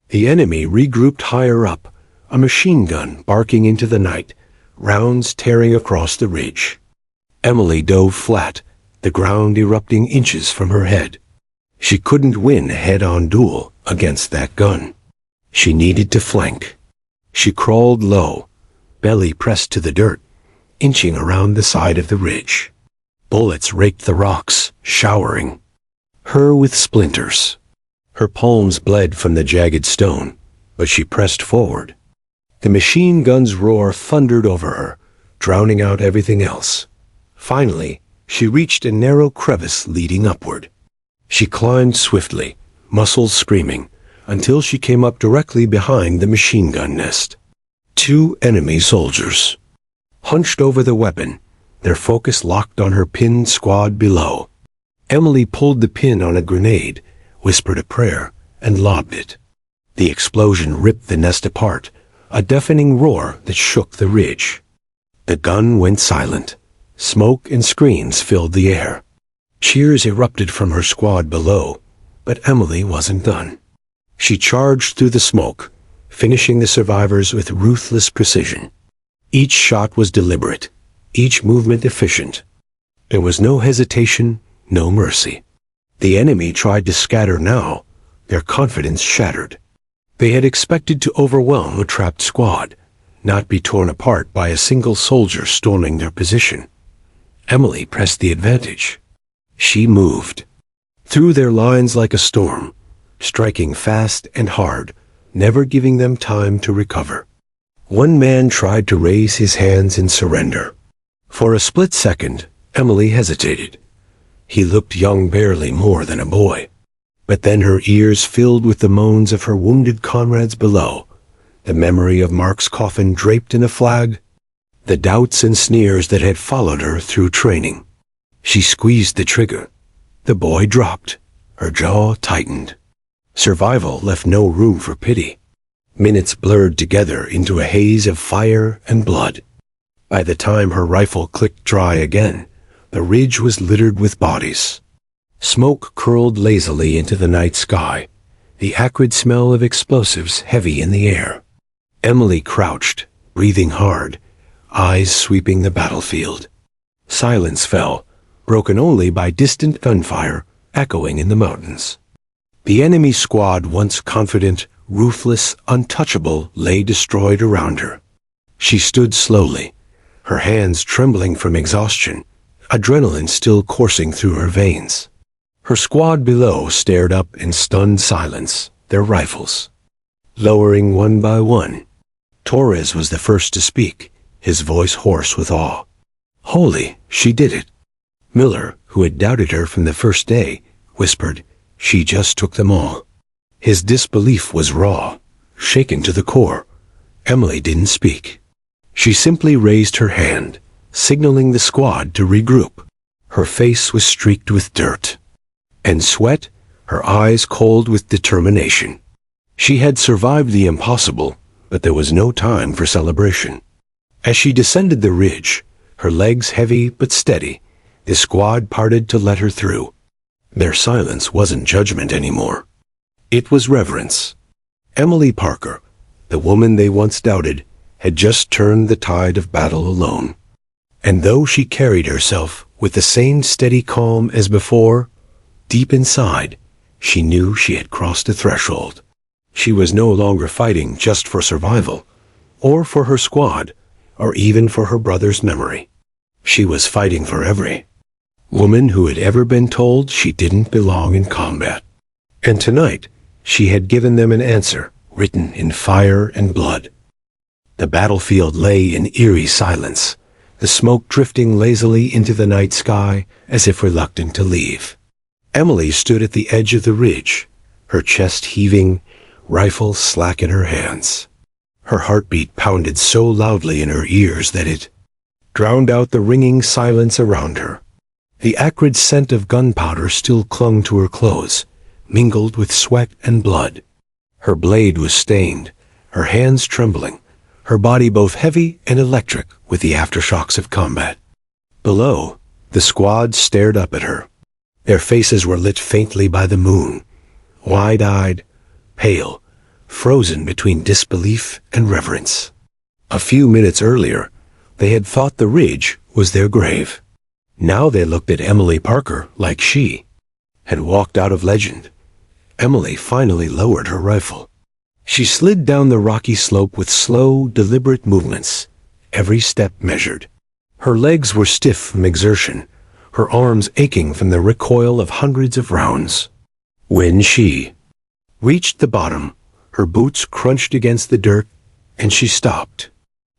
The enemy regrouped higher up, a machine gun barking into the night, rounds tearing across the ridge. Emily dove flat, the ground erupting inches from her head. She couldn't win a head-on duel against that gun. She needed to flank. She crawled low, belly pressed to the dirt, inching around the side of the ridge. Bullets raked the rocks, showering her with splinters. Her palms bled from the jagged stone, but she pressed forward. The machine gun's roar thundered over her, drowning out everything else. Finally, she reached a narrow crevice leading upward. She climbed swiftly, muscles screaming, until she came up directly behind the machine gun nest. 2 enemy soldiers. Hunched over the weapon, their focus locked on her pinned squad below. Emily pulled the pin on a grenade, whispered a prayer, and lobbed it. The explosion ripped the nest apart, a deafening roar that shook the ridge. The gun went silent. Smoke and screams filled the air. Cheers erupted from her squad below, but Emily wasn't done. She charged through the smoke, finishing the survivors with ruthless precision. Each shot was deliberate, each movement efficient. There was no hesitation, no mercy. The enemy tried to scatter now, their confidence shattered. They had expected to overwhelm a trapped squad, not be torn apart by a single soldier storming their position. Emily pressed the advantage. She moved through their lines like a storm, striking fast and hard, never giving them time to recover. One man tried to raise his hands in surrender. For a split second, Emily hesitated. He looked young, barely more than a boy. But then her ears filled with the moans of her wounded comrades below, the memory of Mark's coffin draped in a flag, the doubts and sneers that had followed her through training. She squeezed the trigger. The boy dropped. Her jaw tightened. Survival left no room for pity. Minutes blurred together into a haze of fire and blood. By the time her rifle clicked dry again, the ridge was littered with bodies. Smoke curled lazily into the night sky, the acrid smell of explosives heavy in the air. Emily crouched, breathing hard, eyes sweeping the battlefield. Silence fell, broken only by distant gunfire echoing in the mountains. The enemy squad, once confident, ruthless, untouchable, lay destroyed around her. She stood slowly, her hands trembling from exhaustion, adrenaline still coursing through her veins. Her squad below stared up in stunned silence, their rifles lowering one by one. Torres was the first to speak, his voice hoarse with awe. "Holy, she did it." Miller, who had doubted her from the first day, whispered, "She just took them all." His disbelief was raw, shaken to the core. Emily didn't speak. She simply raised her hand, signaling the squad to regroup. Her face was streaked with dirt and sweat, her eyes cold with determination. She had survived the impossible, but there was no time for celebration. As she descended the ridge, her legs heavy but steady, the squad parted to let her through. Their silence wasn't judgment anymore. It was reverence. Emily Parker, the woman they once doubted, had just turned the tide of battle alone. And though she carried herself with the same steady calm as before, deep inside, she knew she had crossed a threshold. She was no longer fighting just for survival, or for her squad, or even for her brother's memory. She was fighting for every woman who had ever been told she didn't belong in combat. And tonight, she had given them an answer, written in fire and blood. The battlefield lay in eerie silence, the smoke drifting lazily into the night sky as if reluctant to leave. Emily stood at the edge of the ridge, her chest heaving, rifle slack in her hands. Her heartbeat pounded so loudly in her ears that it drowned out the ringing silence around her. The acrid scent of gunpowder still clung to her clothes, mingled with sweat and blood. Her blade was stained, her hands trembling, her body both heavy and electric with the aftershocks of combat. Below, the squad stared up at her. Their faces were lit faintly by the moon, wide-eyed, pale, frozen between disbelief and reverence. A few minutes earlier, they had thought the ridge was their grave. Now they looked at Emily Parker like she had walked out of legend. Emily finally lowered her rifle. She slid down the rocky slope with slow, deliberate movements, every step measured. Her legs were stiff from exertion, her arms aching from the recoil of hundreds of rounds. When she reached the bottom, her boots crunched against the dirt, and she stopped.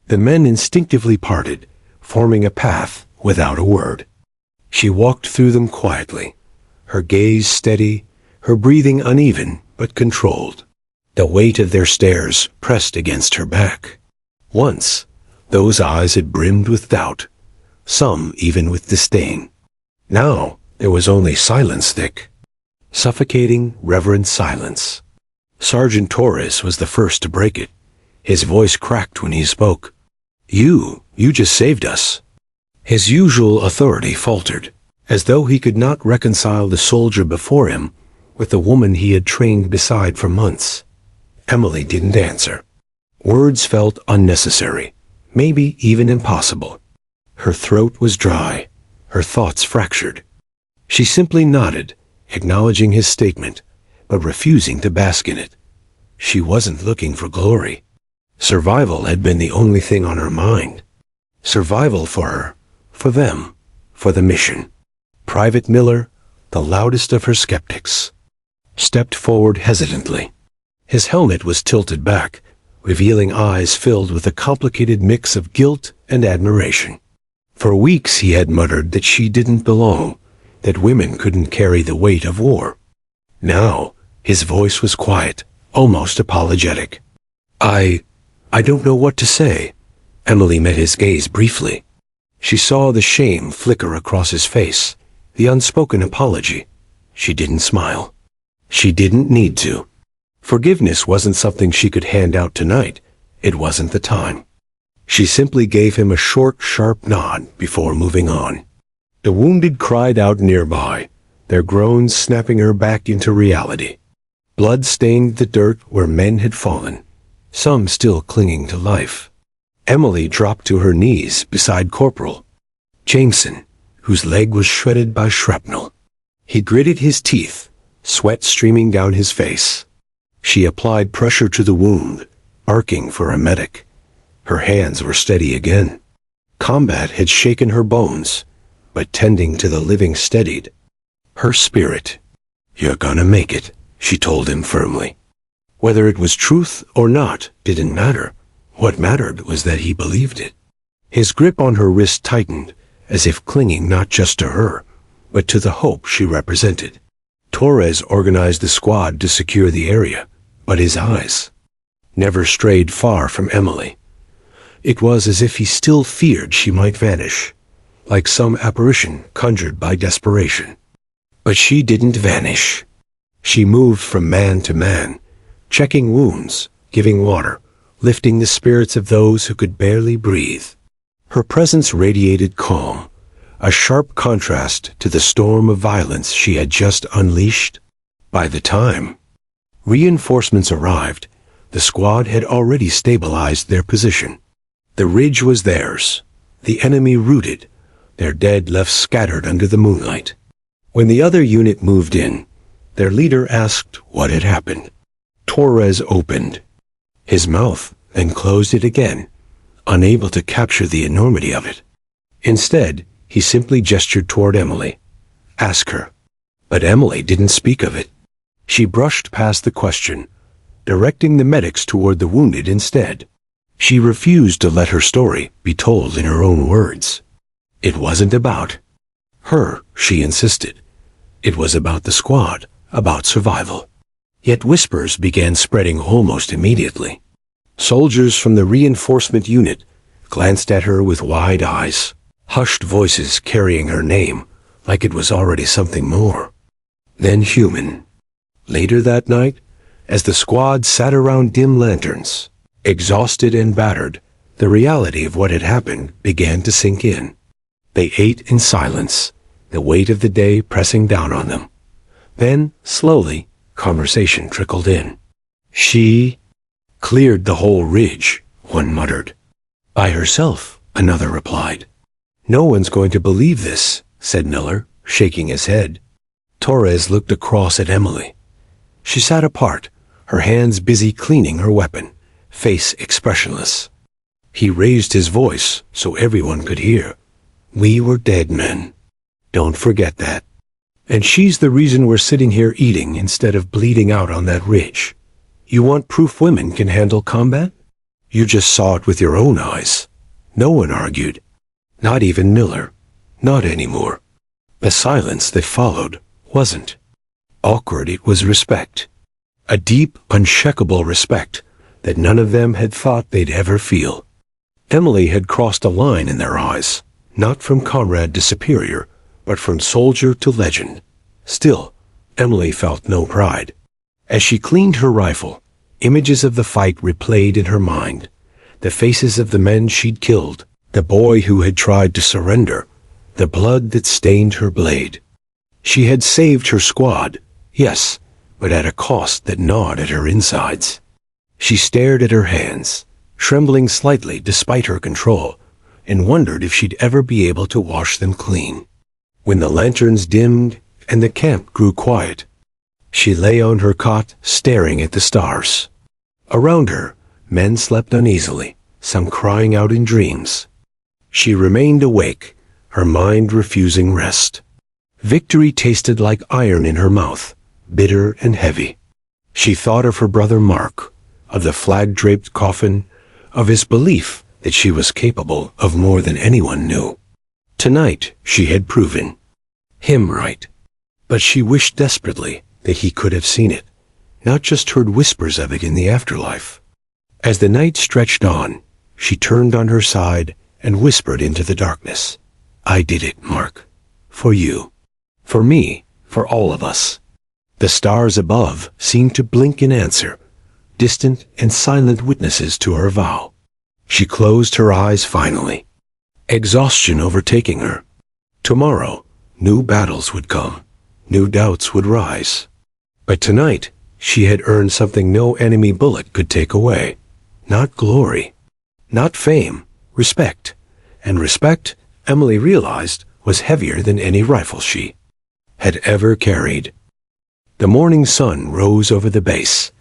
The men instinctively parted, forming a path without a word. She walked through them quietly, her gaze steady, her breathing uneven but controlled. The weight of their stares pressed against her back. Once, those eyes had brimmed with doubt, some even with disdain. Now, there was only silence thick. Suffocating, reverent silence. Sergeant Torres was the first to break it. His voice cracked when he spoke. You just saved us." His usual authority faltered, as though he could not reconcile the soldier before him with the woman he had trained beside for months. Emily didn't answer. Words felt unnecessary, maybe even impossible. Her throat was dry, her thoughts fractured. She simply nodded, acknowledging his statement, but refusing to bask in it. She wasn't looking for glory. Survival had been the only thing on her mind. Survival for her, for them, for the mission. Private Miller, the loudest of her skeptics, stepped forward hesitantly. His helmet was tilted back, revealing eyes filled with a complicated mix of guilt and admiration. For weeks he had muttered that she didn't belong, that women couldn't carry the weight of war. Now, his voice was quiet, almost apologetic. I don't know what to say." Emily met his gaze briefly. She saw the shame flicker across his face, the unspoken apology. She didn't smile. She didn't need to. Forgiveness wasn't something she could hand out tonight. It wasn't the time. She simply gave him a short, sharp nod before moving on. The wounded cried out nearby, their groans snapping her back into reality. Blood stained the dirt where men had fallen, some still clinging to life. Emily dropped to her knees beside Corporal Jameson, whose leg was shredded by shrapnel. He gritted his teeth, sweat streaming down his face. She applied pressure to the wound, arcing for a medic. Her hands were steady again. Combat had shaken her bones, but tending to the living steadied her spirit. "You're gonna make it," she told him firmly. Whether it was truth or not didn't matter. What mattered was that he believed it. His grip on her wrist tightened, as if clinging not just to her, but to the hope she represented. Torres organized the squad to secure the area, but his eyes never strayed far from Emily. It was as if he still feared she might vanish, like some apparition conjured by desperation. But she didn't vanish. She moved from man to man, checking wounds, giving water, lifting the spirits of those who could barely breathe. Her presence radiated calm, a sharp contrast to the storm of violence she had just unleashed. By the time reinforcements arrived, the squad had already stabilized their position. The ridge was theirs, the enemy routed, their dead left scattered under the moonlight. When the other unit moved in, their leader asked what had happened. Torres opened his mouth and closed it again, unable to capture the enormity of it. Instead, he simply gestured toward Emily. "Ask her." But Emily didn't speak of it. She brushed past the question, directing the medics toward the wounded instead. She refused to let her story be told in her own words. It wasn't about her, she insisted. It was about the squad, about survival. Yet whispers began spreading almost immediately. Soldiers from the reinforcement unit glanced at her with wide eyes, hushed voices carrying her name like it was already something more than human. Later that night, as the squad sat around dim lanterns, exhausted and battered, the reality of what had happened began to sink in. They ate in silence, the weight of the day pressing down on them. Then, slowly, conversation trickled in. "She cleared the whole ridge," one muttered. "By herself," another replied. "No one's going to believe this," said Miller, shaking his head. Torres looked across at Emily. She sat apart, her hands busy cleaning her weapon, face expressionless. He raised his voice so everyone could hear. "We were dead men. Don't forget that. And she's the reason we're sitting here eating instead of bleeding out on that ridge. You want proof women can handle combat? You just saw it with your own eyes." No one argued. Not even Miller. Not anymore. The silence that followed wasn't awkward, it was respect. A deep, unshakable respect that none of them had thought they'd ever feel. Emily had crossed a line in their eyes, not from comrade to superior, but from soldier to legend. Still, Emily felt no pride. As she cleaned her rifle, images of the fight replayed in her mind. The faces of the men she'd killed, the boy who had tried to surrender, the blood that stained her blade. She had saved her squad, yes, but at a cost that gnawed at her insides. She stared at her hands, trembling slightly despite her control, and wondered if she'd ever be able to wash them clean. When the lanterns dimmed and the camp grew quiet, she lay on her cot staring at the stars. Around her, men slept uneasily, some crying out in dreams. She remained awake, her mind refusing rest. Victory tasted like iron in her mouth, bitter and heavy. She thought of her brother Mark, of the flag-draped coffin, of his belief that she was capable of more than anyone knew. Tonight, she had proven. Him right. But she wished desperately that he could have seen it, not just heard whispers of it in the afterlife. As the night stretched on, she turned on her side and whispered into the darkness. I did it, Mark. For you. For me. For all of us. The stars above seemed to blink in answer, distant and silent witnesses to her vow. She closed her eyes finally, exhaustion overtaking her. Tomorrow, new battles would come, new doubts would rise. But tonight, she had earned something no enemy bullet could take away. Not glory, not fame, respect. And respect, Emily realized, was heavier than any rifle she had ever carried. The morning sun rose over the base,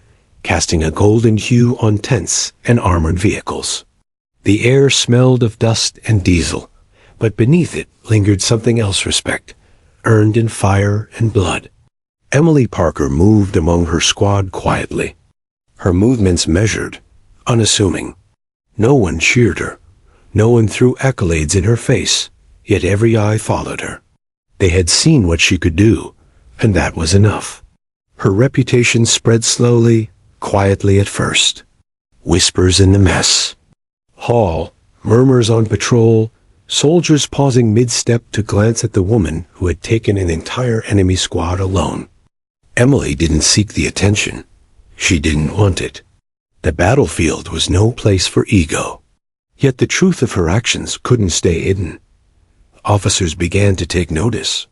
casting a golden hue on tents and armored vehicles. The air smelled of dust and diesel, but beneath it lingered something else respect, earned in fire and blood. Emily Parker moved among her squad quietly, her movements measured, unassuming. No one cheered her, no one threw accolades in her face, yet every eye followed her. They had seen what she could do, and that was enough. Her reputation spread slowly, quietly at first. Whispers in the mess hall, murmurs on patrol, soldiers pausing mid-step to glance at the woman who had taken an entire enemy squad alone. Emily didn't seek the attention. She didn't want it. The battlefield was no place for ego. Yet the truth of her actions couldn't stay hidden. Officers began to take notice.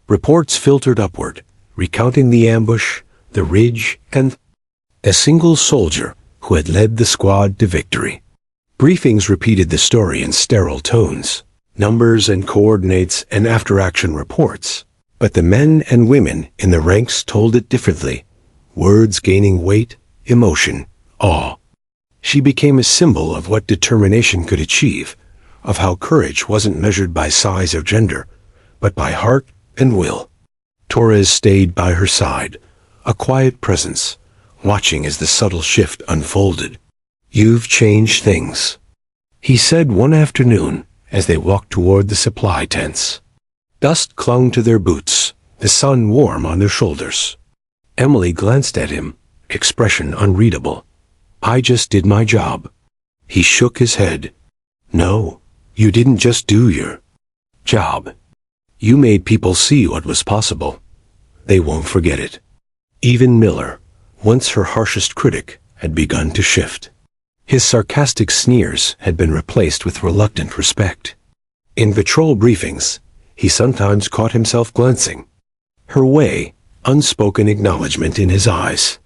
Reports filtered upward, recounting the ambush, the ridge, and a single soldier who had led the squad to victory. Briefings repeated the story in sterile tones, numbers and coordinates and after-action reports. But the men and women in the ranks told it differently, words gaining weight, emotion, awe. She became a symbol of what determination could achieve, of how courage wasn't measured by size or gender, but by heart and will. Torres stayed by her side, a quiet presence, watching as the subtle shift unfolded. You've changed things, he said one afternoon as they walked toward the supply tents. Dust clung to their boots, the sun warm on their shoulders. Emily glanced at him, expression unreadable. I just did my job. He shook his head. No, you didn't just do your job. You made people see what was possible. They won't forget it. Even Miller, once her harshest critic, had begun to shift. His sarcastic sneers had been replaced with reluctant respect. In patrol briefings, he sometimes caught himself glancing her way, unspoken acknowledgement in his eyes.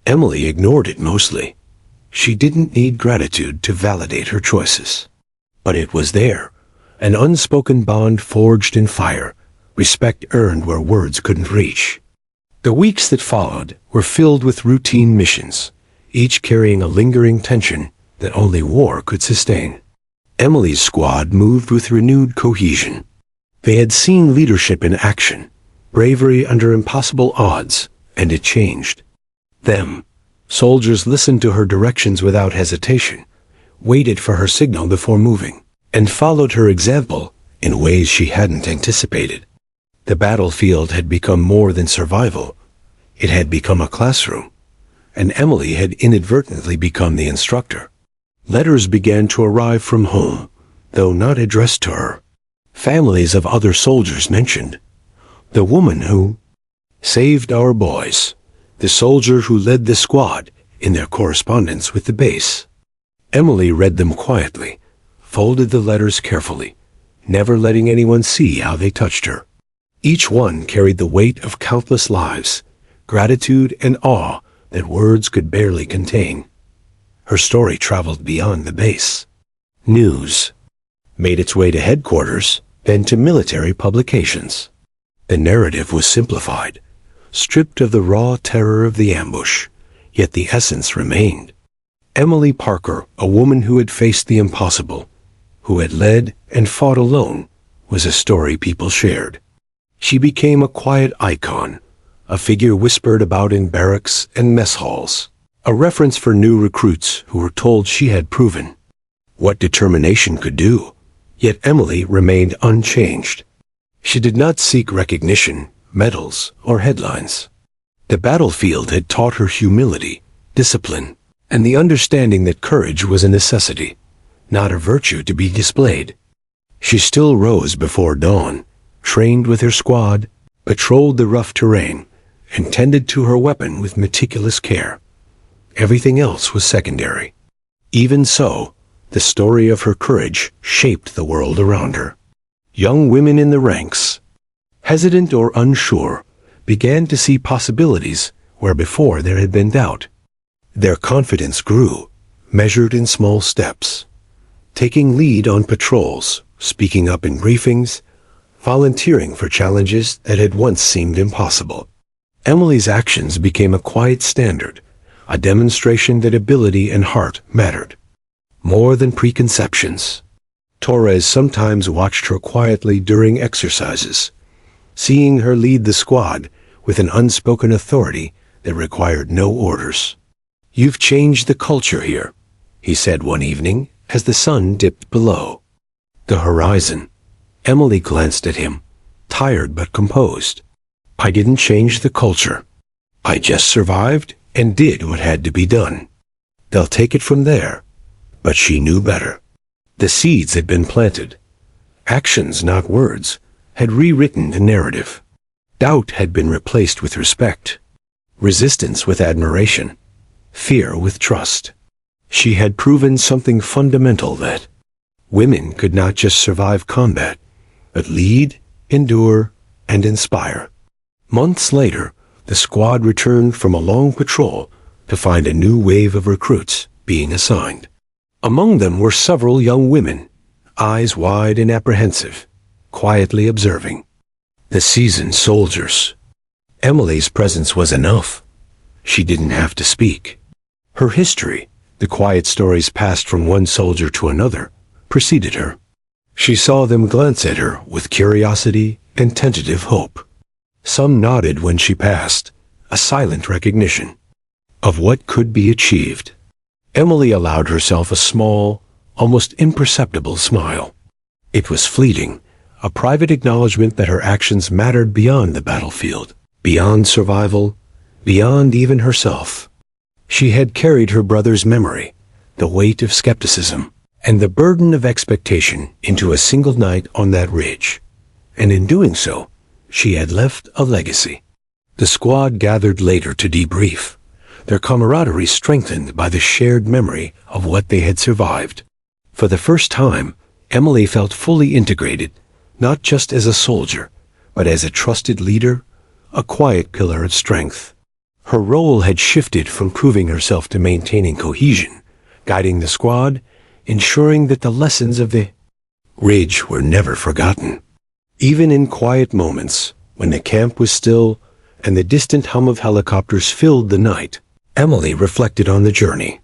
Emily ignored it mostly. She didn't need gratitude to validate her choices. But it was there, an unspoken bond forged in fire, respect earned where words couldn't reach. The weeks that followed were filled with routine missions, each carrying a lingering tension that only war could sustain. Emily's squad moved with renewed cohesion. They had seen leadership in action, bravery under impossible odds, and it changed them. Soldiers listened to her directions without hesitation, waited for her signal before moving, and followed her example in ways she hadn't anticipated. The battlefield had become more than survival. It had become a classroom, and Emily had inadvertently become the instructor. Letters began to arrive from home, though not addressed to her. Families of other soldiers mentioned the woman who saved our boys, the soldier who led the squad, in their correspondence with the base. Emily read them quietly, folded the letters carefully, never letting anyone see how they touched her. Each one carried the weight of countless lives, gratitude and awe that words could barely contain. Her story traveled beyond the base. News made its way to headquarters, then to military publications. The narrative was simplified, stripped of the raw terror of the ambush, yet the essence remained. Emily Parker, a woman who had faced the impossible, who had led and fought alone, was a story people shared. She became a quiet icon, a figure whispered about in barracks and mess halls, a reference for new recruits who were told she had proven what determination could do. Yet Emily remained unchanged. She did not seek recognition, medals, or headlines. The battlefield had taught her humility, discipline, and the understanding that courage was a necessity, not a virtue to be displayed. She still rose before dawn, trained with her squad, patrolled the rough terrain, and tended to her weapon with meticulous care. Everything else was secondary. Even so, the story of her courage shaped the world around her. Young women in the ranks, hesitant or unsure, began to see possibilities where before there had been doubt. Their confidence grew, measured in small steps, taking lead on patrols, speaking up in briefings, volunteering for challenges that had once seemed impossible. Emily's actions became a quiet standard, a demonstration that ability and heart mattered, more than preconceptions. Torres sometimes watched her quietly during exercises, seeing her lead the squad with an unspoken authority that required no orders. "You've changed the culture here," he said one evening as the sun dipped below the horizon. Emily glanced at him, tired but composed. "I didn't change the culture. I just survived and did what had to be done. They'll take it from there." But she knew better. The seeds had been planted. Actions, not words, had rewritten the narrative. Doubt had been replaced with respect, resistance with admiration, fear with trust. She had proven something fundamental, that women could not just survive combat, but lead, endure, and inspire. Months later, the squad returned from a long patrol to find a new wave of recruits being assigned. Among them were several young women, eyes wide and apprehensive, quietly observing. The seasoned soldiers. Emily's presence was enough. She didn't have to speak. Her history, the quiet stories passed from one soldier to another, preceded her. She saw them glance at her with curiosity and tentative hope. Some nodded when she passed, a silent recognition of what could be achieved. Emily allowed herself a small, almost imperceptible smile. It was fleeting, a private acknowledgement that her actions mattered beyond the battlefield, beyond survival, beyond even herself. She had carried her brother's memory, the weight of skepticism, and the burden of expectation into a single night on that ridge. And in doing so, she had left a legacy. The squad gathered later to debrief, their camaraderie strengthened by the shared memory of what they had survived. For the first time, Emily felt fully integrated, not just as a soldier, but as a trusted leader, a quiet pillar of strength. Her role had shifted from proving herself to maintaining cohesion, guiding the squad, ensuring that the lessons of the ridge were never forgotten. Even in quiet moments, when the camp was still and the distant hum of helicopters filled the night, Emily reflected on the journey.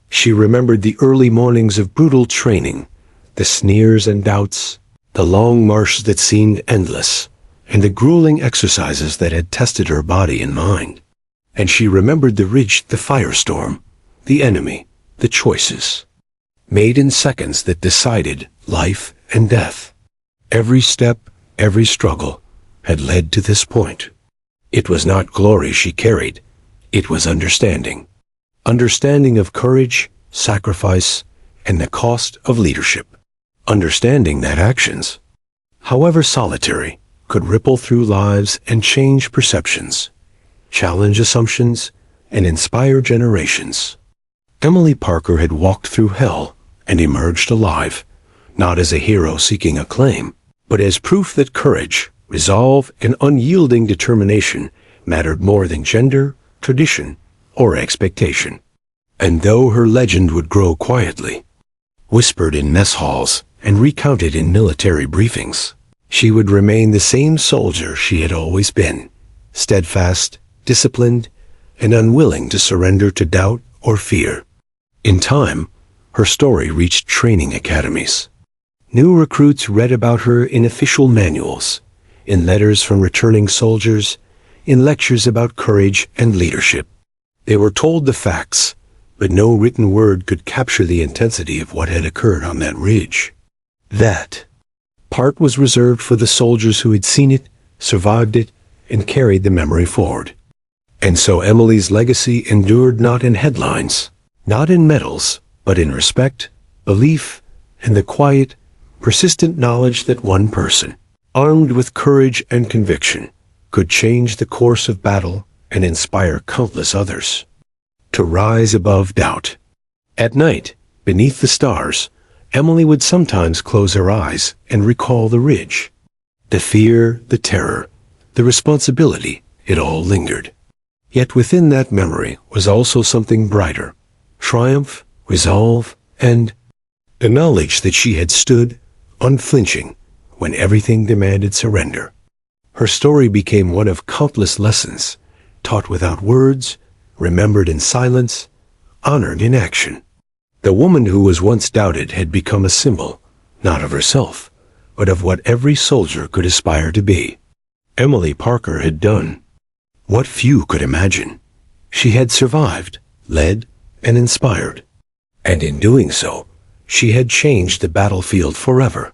She remembered the early mornings of brutal training, the sneers and doubts, the long march that seemed endless, and the grueling exercises that had tested her body and mind. And she remembered the ridge, the firestorm, the enemy, the choices, made in seconds that decided life and death. Every step, every struggle, had led to this point. It was not glory she carried, it was understanding. Understanding of courage, sacrifice, and the cost of leadership. Understanding that actions, however solitary, could ripple through lives and change perceptions, challenge assumptions, and inspire generations. Emily Parker had walked through hell and emerged alive, not as a hero seeking acclaim, but as proof that courage, resolve, and unyielding determination mattered more than gender, tradition, or expectation. And though her legend would grow quietly, whispered in mess halls and recounted in military briefings, she would remain the same soldier she had always been, steadfast, disciplined, and unwilling to surrender to doubt or fear. In time, her story reached training academies. New recruits read about her in official manuals, in letters from returning soldiers, in lectures about courage and leadership. They were told the facts, but no written word could capture the intensity of what had occurred on that ridge. That Part was reserved for the soldiers who had seen it, survived it, and carried the memory forward. And so Emily's legacy endured not in headlines, not in medals, but in respect, belief, and the quiet, persistent knowledge that one person, armed with courage and conviction, could change the course of battle and inspire countless others to rise above doubt. At night, beneath the stars, Emily would sometimes close her eyes and recall the ridge. The fear, the terror, the responsibility, it all lingered. Yet within that memory was also something brighter: triumph, resolve, and the knowledge that she had stood, unflinching, when everything demanded surrender. Her story became one of countless lessons, taught without words, remembered in silence, honored in action. The woman who was once doubted had become a symbol, not of herself, but of what every soldier could aspire to be. Emily Parker had done what few could imagine. She had survived, led, and inspired. And in doing so, she had changed the battlefield forever.